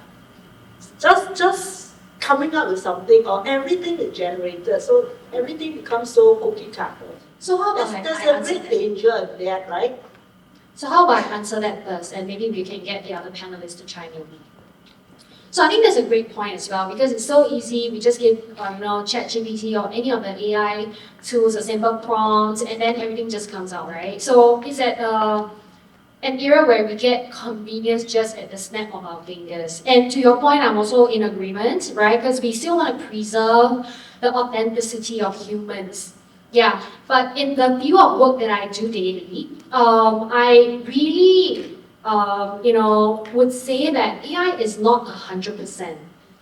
just coming up with something, or everything is generated, so everything becomes so cookie cutter. So how about there's a big danger in that, right? So how about I answer that first, and maybe we can get the other panelists to chime in. So I think that's a great point as well, because it's so easy. We just give, ChatGPT or any of the AI tools a simple prompt, and then everything just comes out, right? So it's at an era where we get convenience just at the snap of our fingers. And to your point, I'm also in agreement, right? Because we still want to preserve the authenticity of humans. Yeah, but in the field of work that I do daily, I really, would say that AI is not 100%.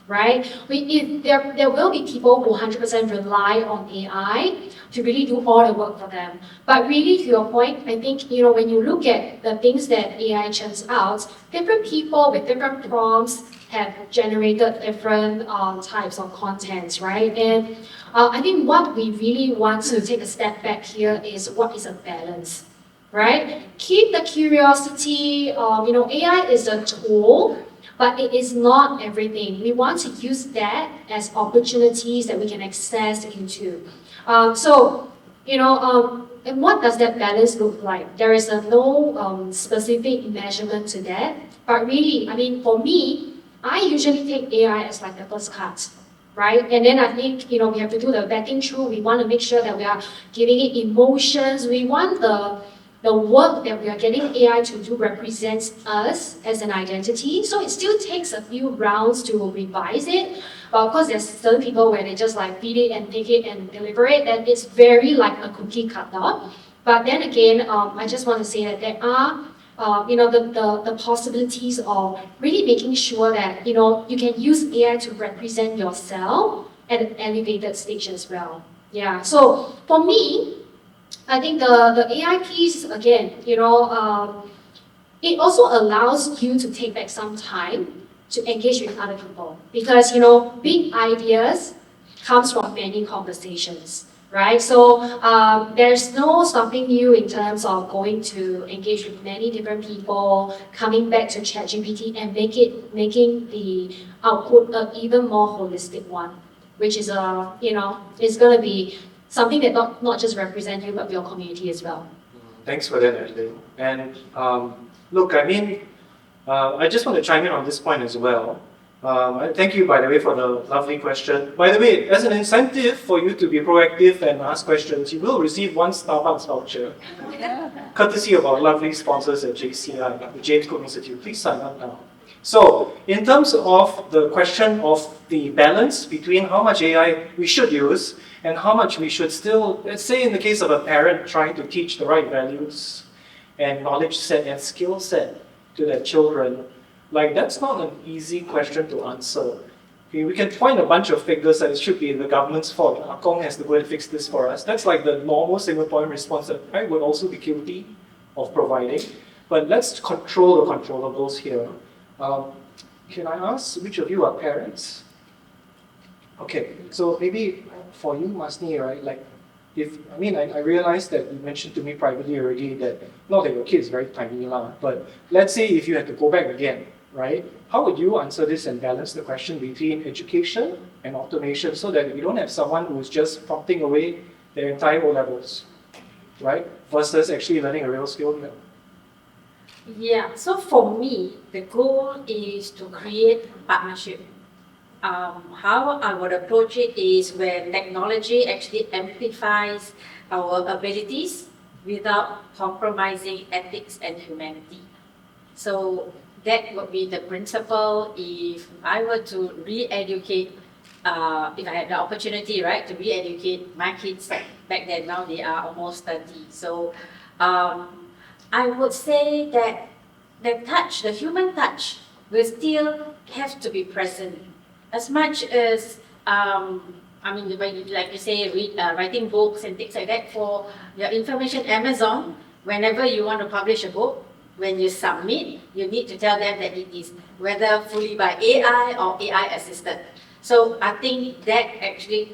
right? There will be people who 100% rely on AI to really do all the work for them. But really, to your point, I think, when you look at the things that AI churns out, different people with different prompts have generated different types of contents, right? And I think what we really want to take a step back here is what is a balance, right? Keep the curiosity, AI is a tool, but it is not everything. We want to use that as opportunities that we can access into. And what does that balance look like? There is no specific measurement to that, but really, for me, I usually take AI as like the first cut, right? And then I think, we have to do the vetting through. We want to make sure that we are giving it emotions. We want the work that we are getting AI to do represents us as an identity. So it still takes a few rounds to revise it. But of course, there's certain people where they just like feed it and take it and deliver it, and it's very like a cookie cutter. But then again, I just want to say that there are the possibilities of really making sure that, you can use AI to represent yourself at an elevated stage as well. Yeah, so for me, I think the AI piece, again, it also allows you to take back some time to engage with other people. Because, big ideas comes from many conversations, right? So there's no stopping you in terms of going to engage with many different people, coming back to ChatGPT and making the output an even more holistic one, which is it's going to be something that not just represent you, but your community as well. Thanks for that, Ashley. And look, I just want to chime in on this point as well. Thank you, by the way, for the lovely question. By the way, as an incentive for you to be proactive and ask questions, you will receive one Starbucks voucher, courtesy of our lovely sponsors at JCI, the James Cook Institute. Please sign up now. So, in terms of the question of the balance between how much AI we should use and how much we should still, let's say in the case of a parent trying to teach the right values and knowledge set and skill set to their children, that's not an easy question to answer. Okay, we can point a bunch of fingers that it should be the government's fault. Kong has to go and fix this for us. That's like the normal Singaporean response that I would also be guilty of providing. But let's control the controllables here. Can I ask which of you are parents? Okay, so maybe for you, Masni, right? I realized that you mentioned to me privately already that not that your kid is very tiny but let's say if you had to go back again, right? How would you answer this and balance the question between education and automation so that you don't have someone who's just prompting away their entire O-levels, right? Versus actually learning a real skill? Yeah, so for me, the goal is to create partnership. How I would approach it is where technology actually amplifies our abilities without compromising ethics and humanity. So that would be the principle if I were to re-educate, if I had the opportunity, right, to re-educate my kids back then. Now they are almost 30. So I would say that the human touch will still have to be present. As much as, like you say, writing books and things like that, for your information, Amazon, whenever you want to publish a book, when you submit, you need to tell them that it is whether fully by AI or AI assisted. So I think that actually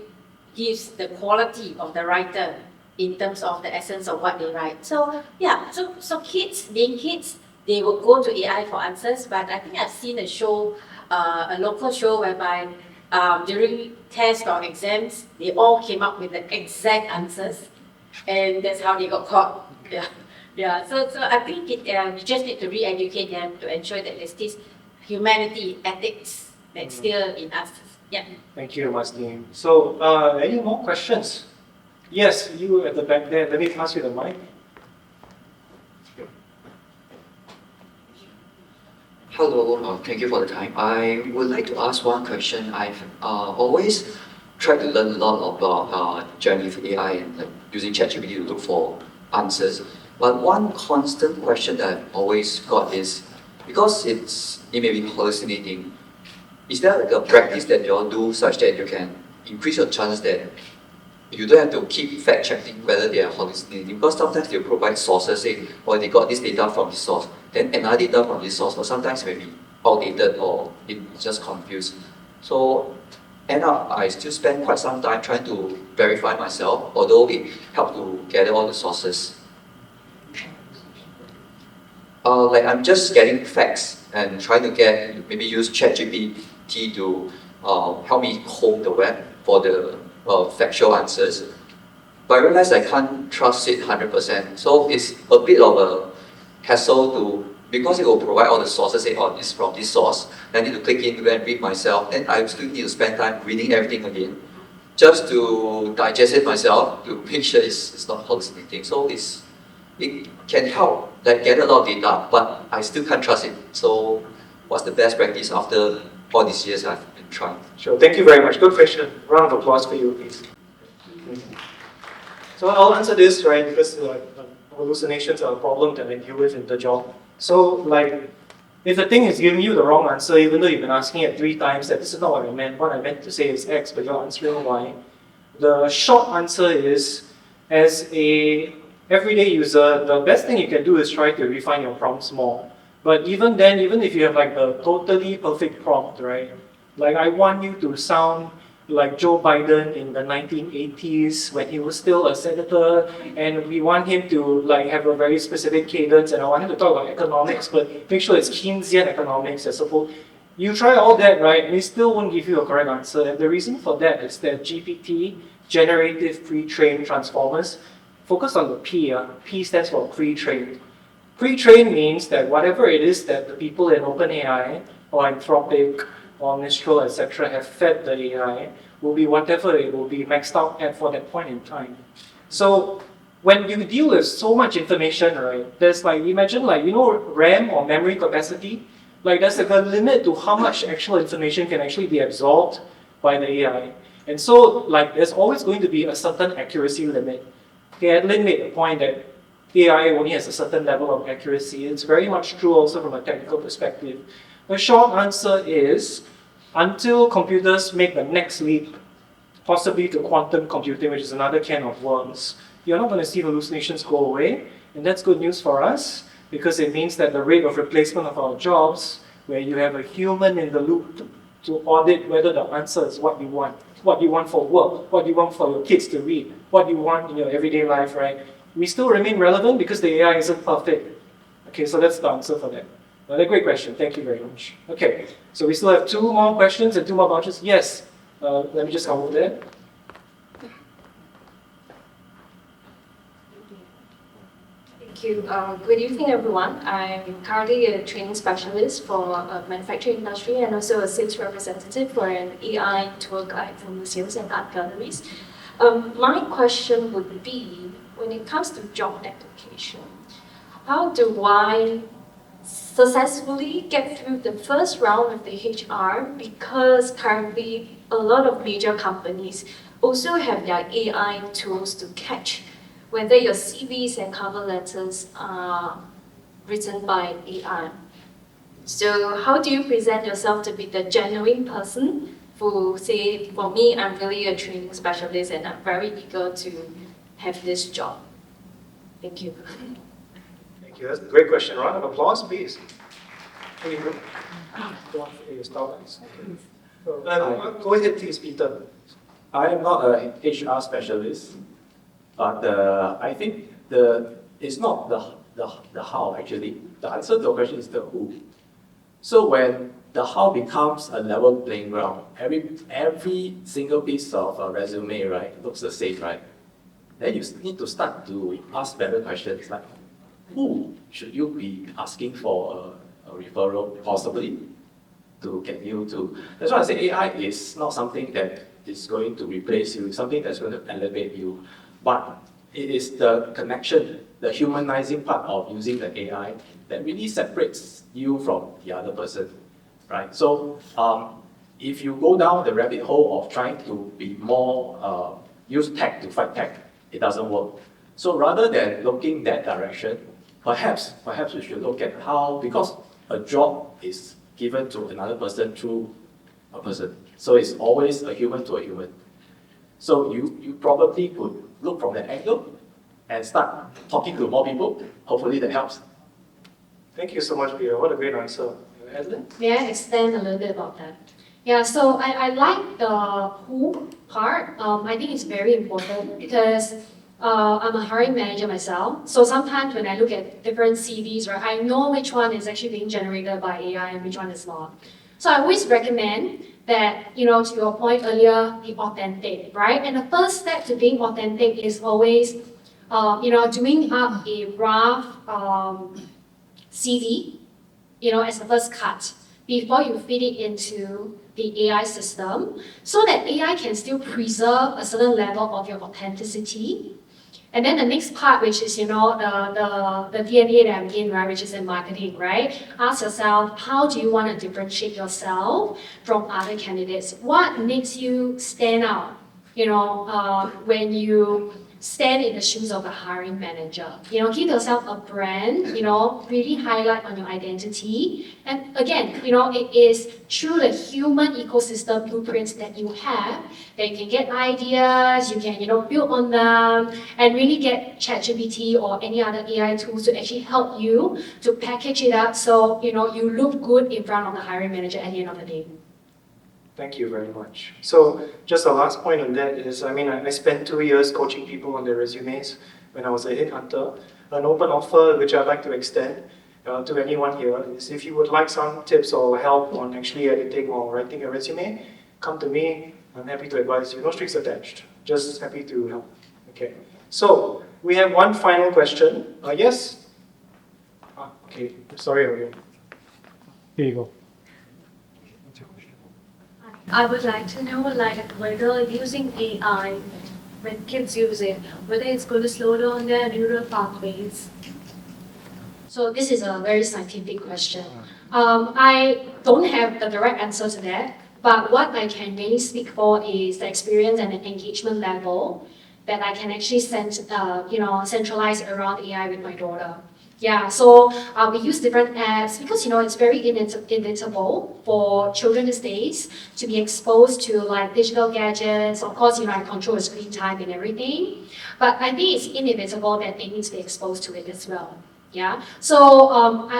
gives the quality of the writer in terms of the essence of what they write. So yeah, so kids, being kids, they will go to AI for answers, but I think I've seen a show, a local show whereby during tests or exams, they all came up with the exact answers, and that's how they got caught. Yeah. So I think we just need to re-educate them to ensure that there's this humanity, ethics that's still in us. Yeah. Thank you, Masni. So, any more questions? Yes, you at the back there. Let me pass you the mic. Hello, thank you for the time. I would like to ask one question. I've always tried to learn a lot about generative AI and using ChatGPT to look for answers. But one constant question that I've always got is, because it may be hallucinating, is there like a practice that you all do such that you can increase your chance that you don't have to keep fact checking whether they are hallucinating? Because sometimes they provide sources saying, oh, they got this data from this source, then another data from this source, or sometimes maybe outdated or it's just confused. So end up, I still spend quite some time trying to verify myself, although it helped to gather all the sources. Like I'm just getting facts and trying to maybe use ChatGPT to help me comb the web for the factual answers. But I realize I can't trust it 100%. So it's a bit of a hassle to, because it will provide all the sources, say, oh, it's from this source. I need to click in and read myself. Then I still need to spend time reading everything again, just to digest it myself, to make sure it's not hallucinating. So it can help, like get a lot of data, but I still can't trust it. So what's the best practice after all these years I've been trying? Sure, thank you very much. Good question. Round of applause for you, please. So I'll answer this, right, because hallucinations are a problem that I deal with in the job. So, like, if the thing is giving you the wrong answer, even though you've been asking it 3 times that this is not what I meant to say is X, but you're answering Y, the short answer is, as a everyday user, the best thing you can do is try to refine your prompts more. But even then, even if you have like the totally perfect prompt, right? Like I want you to sound like Joe Biden in the 1980s when he was still a senator, and we want him to like have a very specific cadence, and I want him to talk about economics, but make sure it's Keynesian economics as opposed. You try all that, right, and it still won't give you a correct answer. And the reason for that is that GPT, generative pre-trained transformers, focus on the P. P stands for pre-trained. Pre-trained means that whatever it is that the people in OpenAI or Anthropic or Mistral, etc. have fed the AI will be whatever it will be maxed out at for that point in time. So when you deal with so much information, right, there's like, imagine like, you know, RAM or memory capacity, like there's like a limit to how much actual information can actually be absorbed by the AI. And so like there's always going to be a certain accuracy limit. Okay, Edlin made the point that AI only has a certain level of accuracy. It's very much true also from a technical perspective. The short answer is, until computers make the next leap, possibly to quantum computing, which is another can of worms, you're not going to see hallucinations go away. And that's good news for us, because it means that the rate of replacement of our jobs, where you have a human in the loop to audit whether the answer is what you want for work, what you want for your kids to read, what you want in your everyday life, right? We still remain relevant because the AI isn't perfect. Okay, so that's the answer for that. Another great question, thank you very much. Okay, so we still have 2 more questions and 2 more vouchers. Yes, let me just come over there. Thank you. Good evening, everyone. I'm currently a training specialist for manufacturing industry and also a sales representative for an AI tour guide from the sales and art galleries. My question would be, when it comes to job application, how do I successfully get through the first round of the HR, because currently a lot of major companies also have their AI tools to catch whether your CVs and cover letters are written by AI. So how do you present yourself to be the genuine person who say, for me, I'm really a training specialist and I'm very eager to have this job? Thank you. Thank you, that's a great question. Round of applause, please. Go ahead, please, Peter. I am not a HR specialist, but I think it's not the how actually. The answer to the question is the who. So when the how becomes a level playing ground, every single piece of resume, right, looks the same, right? Then you need to start to ask better questions like, who should you be asking for a referral, possibly, to get you to... That's why I say AI is not something that is going to replace you, it's something that's going to elevate you. But it is the connection, the humanizing part of using the AI that really separates you from the other person, right? So if you go down the rabbit hole of trying to be more, use tech to fight tech, it doesn't work. So rather than looking that direction, perhaps we should look at how, because a job is given to another person through a person. So it's always a human to a human. So you probably could look from that angle and start talking to more people. Hopefully that helps. Thank you so much, Peter. What a great answer. Adeline? May I extend a little bit about that? Yeah, so I like the who part. I think it's very important because I'm a hiring manager myself. So sometimes when I look at different CVs, right, I know which one is actually being generated by AI and which one is not. So I always recommend that, to your point earlier, be authentic, right? And the first step to being authentic is always, doing up a rough CV, as the first cut before you feed it into the AI system, so that AI can still preserve a certain level of your authenticity. And then the next part, which is, the DNA that I'm in, right, which is in marketing, right? Ask yourself, how do you want to differentiate yourself from other candidates? What makes you stand out, when you stand in the shoes of a hiring manager? Give yourself a brand, really highlight on your identity. And again, it is through the human ecosystem blueprints that you have that you can get ideas, you can, build on them, and really get ChatGPT or any other AI tools to actually help you to package it up so, you look good in front of the hiring manager at the end of the day. Thank you very much. So just a last point on that is, I spent 2 years coaching people on their resumes when I was a headhunter. An open offer which I'd like to extend to anyone here is if you would like some tips or help on actually editing or writing a resume, come to me. I'm happy to advise you. No strings attached. Just happy to help. Okay. So we have one final question. Yes? Okay. Sorry, Ariel. Here you go. I would like to know, whether using AI, when kids use it, whether it's going to slow down their neural pathways. So this is a very scientific question. I don't have the direct answer to that, but what I can really speak for is the experience and the engagement level that I can actually centralize around AI with my daughter. Yeah, so we use different apps because it's very inevitable for children these days to be exposed to digital gadgets. Of course, I control the screen time and everything, but I think it's inevitable that they need to be exposed to it as well. Yeah, so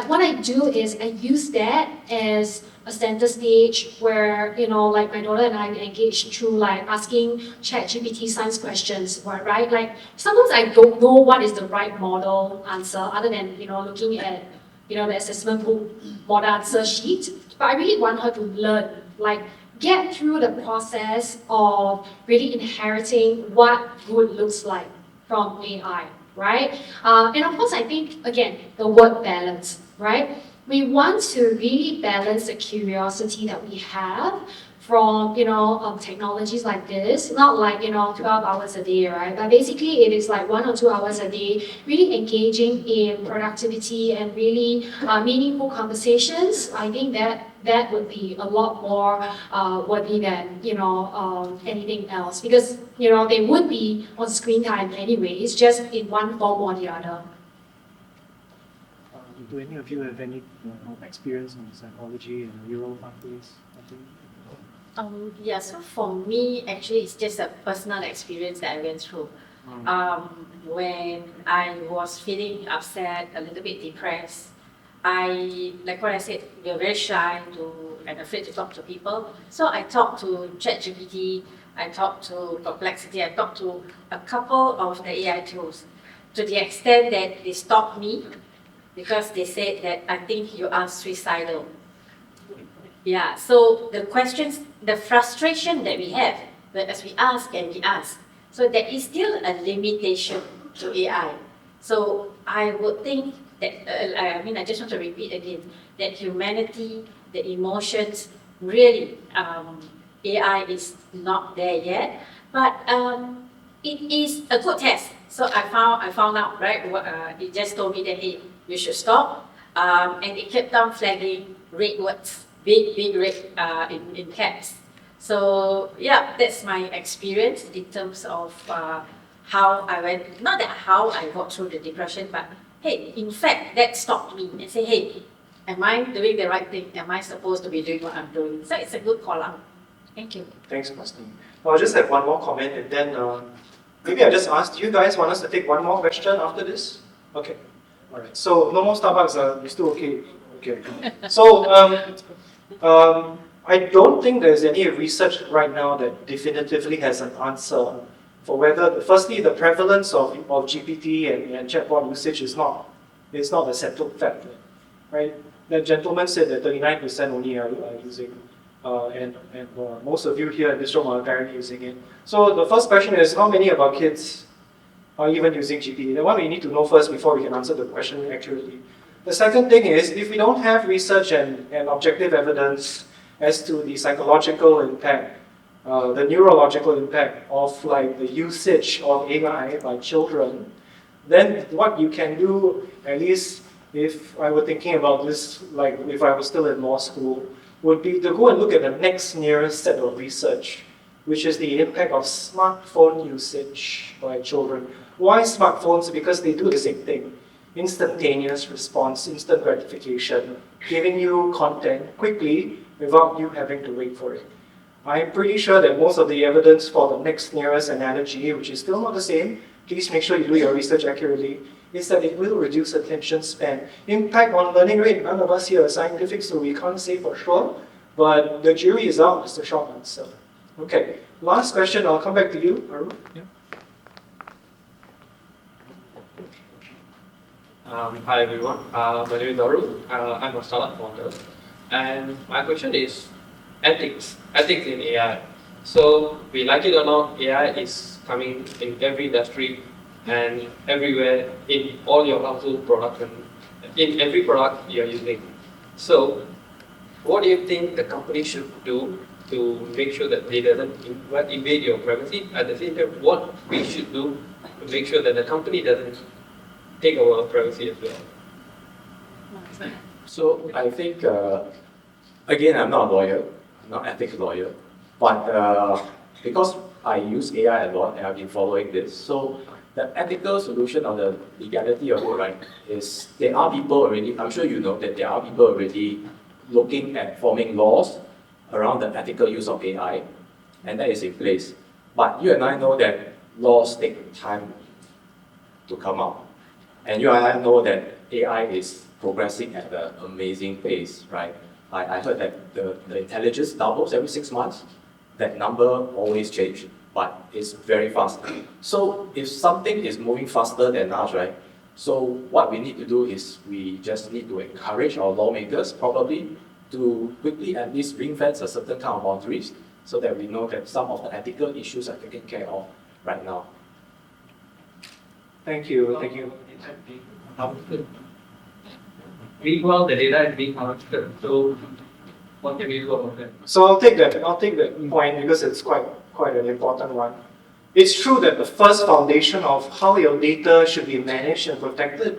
what I do is I use that as a center stage where, my daughter and I engage through asking ChatGPT science questions, right? Sometimes I don't know what is the right model answer other than, looking at, the assessment book model answer sheet. But I really want her to learn, get through the process of really inheriting what good looks like from AI. Right? And of course, I think, again, the word balance, right? We want to really balance the curiosity that we have from, technologies like this, not 12 hours a day, right? But basically, it is 1 or 2 hours a day, really engaging in productivity and really meaningful conversations. I think that would be a lot more worthy than anything else, because they would be on screen time anyway. It's just in one form or the other. Do any of you have any experience in psychology and neural pathways? Yeah, so for me, actually, it's just a personal experience that I went through. When I was feeling upset, a little bit depressed, like what I said, we are very shy and afraid to talk to people. So I talked to ChatGPT, I talked to Perplexity, I talked to a couple of the AI tools, to the extent that they stopped me because they said that I think you are suicidal. Yeah, so the questions, the frustration that we have, that as we ask and we ask, so there is still a limitation to AI. So I would think that, I just want to repeat again, that humanity, the emotions, really, AI is not there yet, but it is a good test. So I found out, right, it just told me that, hey, you should stop, and it kept on flagging red words, big red in caps. So yeah, that's my experience in terms of how I went, not that how I got through the depression, but hey, in fact, that stopped me and say, hey, am I doing the right thing? Am I supposed to be doing what I'm doing? So it's a good call out. Thank you. Thanks, Masni. I'll just have one more comment and then maybe I just asked, do you guys want us to take one more question after this? Okay. All right. So no more Starbucks, you're still okay? Okay. So I don't think there's any research right now that definitively has an answer for whether, firstly, the prevalence of GPT and chatbot usage is not a settled fact, right? That gentleman said that 39% only are using, and most of you here in this room are apparently using it. So the first question is, how many of our kids are even using GPT? The one we need to know first before we can answer the question accurately. The second thing is, if we don't have research and objective evidence as to the psychological impact, the neurological impact of like the usage of AI by children, then what you can do, at least if I were thinking about this, like if I was still in law school, would be to go and look at the next nearest set of research, which is the impact of smartphone usage by children. Why smartphones? Because they do the same thing. Instantaneous response, instant gratification, giving you content quickly without you having to wait for it. I'm pretty sure that most of the evidence for the next nearest analogy, which is still not the same, please make sure you do your research accurately, is that it will reduce attention span. Impact on learning rate, none of us here are scientific, so we can't say for sure, but the jury is out, is the short answer. Okay, last question, I'll come back to you, Arun. Yeah. Hi everyone, my name is Arun. I'm a startup founder, and my question is ethics in AI. So we like it or not, AI is coming in every industry and everywhere in all your household products and in every product you're using. So what do you think the company should do to make sure that they doesn't invade your privacy? At the same time, what we should do to make sure that the company doesn't take our privacy as well? So I think, again, I'm not a lawyer, I'm not an ethics lawyer, but because I use AI a lot and I've been following this, so the ethical solution or the legality of it, right, is there are people already, I'm sure you know that there are people already looking at forming laws around the ethical use of AI, and that is in place. But you and I know that laws take time to come out. And you and I know that AI is progressing at an amazing pace, right? I heard that the intelligence doubles every 6 months. That number always changes, but it's very fast. So if something is moving faster than us, right? So what we need to do is we just need to encourage our lawmakers probably to quickly at least ring-fence a certain kind of boundaries so that we know that some of the ethical issues are taken care of right now. Thank you, thank you. Meanwhile, the data is being harvested. So, what can we do about that? So I'll take that point because it's quite an important one. It's true that the first foundation of how your data should be managed and protected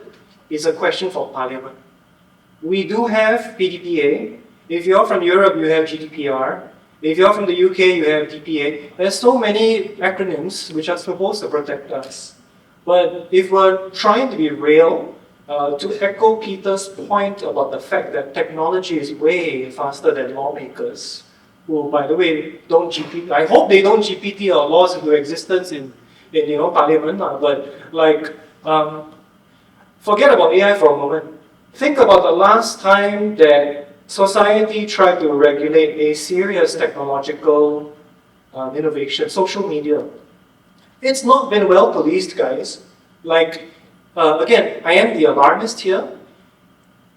is a question for Parliament. We do have PDPA. If you're from Europe, you have GDPR. If you're from the UK, you have DPA. There's so many acronyms which are supposed to protect us. But if we're trying to be real, to echo Peter's point about the fact that technology is way faster than lawmakers, who, by the way, I hope they don't GPT our laws into existence in Parliament, but like, forget about AI for a moment. Think about the last time that society tried to regulate a serious technological innovation, social media. It's not been well policed, guys. Like, again, I am the alarmist here.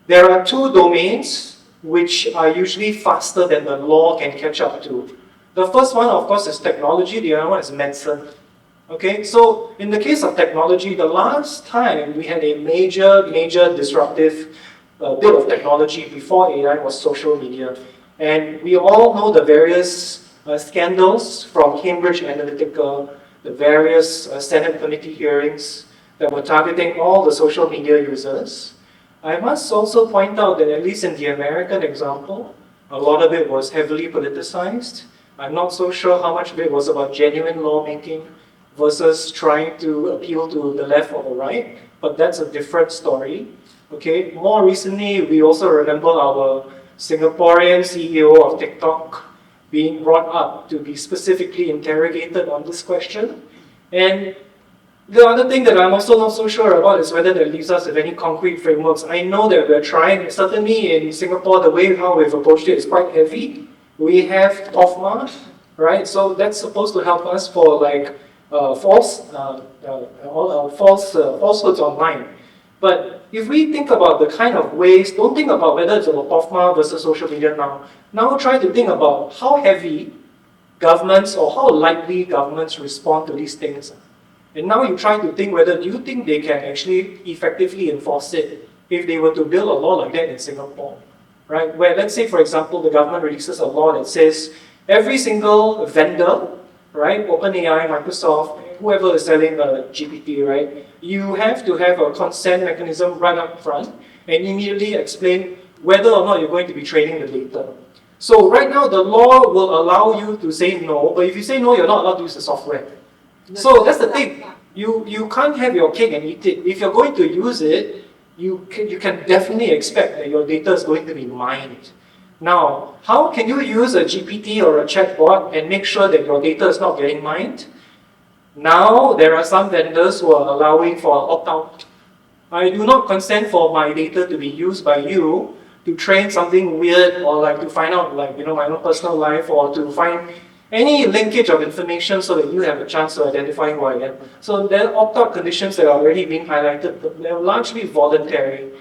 There are two domains which are usually faster than the law can catch up to. The first one, of course, is technology. The other one is medicine. Okay, so in the case of technology, the last time we had a major disruptive bit of technology before AI was social media. And we all know the various scandals from Cambridge Analytica, the various Senate committee hearings that were targeting all the social media users. I must also point out that at least in the American example, a lot of it was heavily politicized. I'm not so sure how much of it was about genuine lawmaking versus trying to appeal to the left or the right, but that's a different story. Okay, more recently, we also remember our Singaporean CEO of TikTok being brought up to be specifically interrogated on this question. And the other thing that I'm also not so sure about is whether that leaves us with any concrete frameworks. I know that we're trying, certainly in Singapore, the way how we've approached it is quite heavy. We have 𝒑𝒏𝒈, right? So that's supposed to help us for like falsehoods online. But if we think about the kind of ways, don't think about whether it's about 𝒑𝒏𝒈 versus social media now. Now try to think about how heavy governments or how likely governments respond to these things. And now you try to think whether, do you think they can actually effectively enforce it if they were to build a law like that in Singapore, right? Where let's say, for example, the government releases a law that says every single vendor, right, OpenAI, Microsoft, whoever is selling a GPT, right, you have to have a consent mechanism right up front and immediately explain whether or not you're going to be trading the data. So right now, the law will allow you to say no, but if you say no, you're not allowed to use the software. So that's the thing. You can't have your cake and eat it. If you're going to use it, you can definitely expect that your data is going to be mined. Now, how can you use a GPT or a chatbot and make sure that your data is not getting mined? Now, there are some vendors who are allowing for opt-out. I do not consent for my data to be used by you to train something weird or like to find out like, you know, my own personal life or to find any linkage of information so that you have a chance to identify who I am. So there are opt-out conditions that are already being highlighted, but they're largely voluntary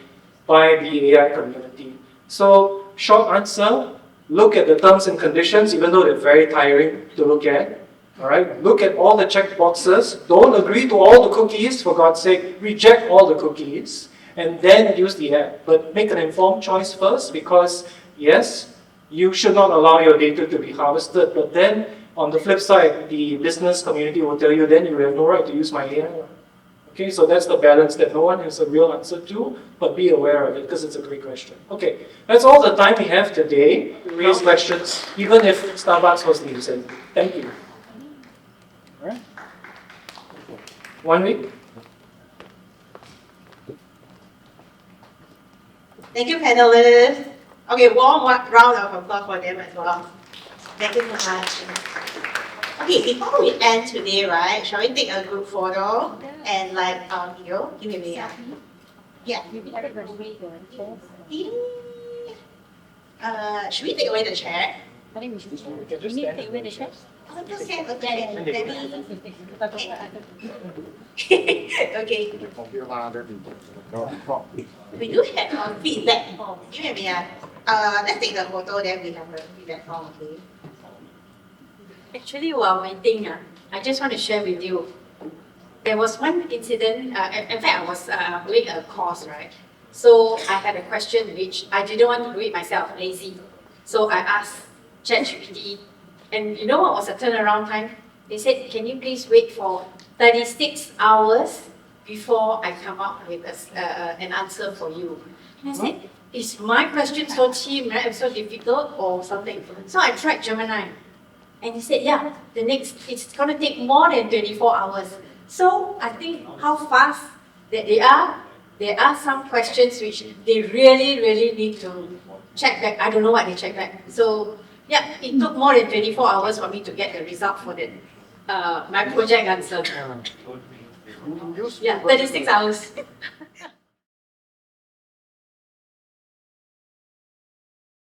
by the AI community. So short answer, look at the terms and conditions, even though they're very tiring to look at. All right, look at all the check boxes. Don't agree to all the cookies, for God's sake. Reject all the cookies, and then use the app. But make an informed choice first, because yes, you should not allow your data to be harvested. But then, on the flip side, the business community will tell you, then you have no right to use my AI. Okay, so that's the balance that no one has a real answer to, but be aware of it, because it's a great question. Okay, that's all the time we have today to raise questions, even if Starbucks was needed. Thank you. All right. 1 week. Thank you, panelists. Okay, warm round of applause for them as well. Thank you so much. Okay, before we end today, right, shall we take a group photo and like video? Give me a minute. Yeah. Should we take away the chair? I think we should take away the chair. Okay. We do have feedback. Give me a minute. Let's take the photo, then we have a feedback form, okay? Actually, while waiting, I just want to share with you. There was one incident, in fact, I was doing a course, right? So I had a question which I didn't want to do it myself, lazy. So I asked ChatGPT, and you know what was the turnaround time? They said, can you please wait for 36 hours before I come up with an answer for you? And I said, is my question so cheap, so difficult or something? So I tried Gemini. And he said, yeah, it's going to take more than 24 hours. So I think how fast that they are, there are some questions which they really, really need to check back. I don't know what they check back. So yeah, it took more than 24 hours for me to get the result for that, my project answer. Yeah, 36 hours.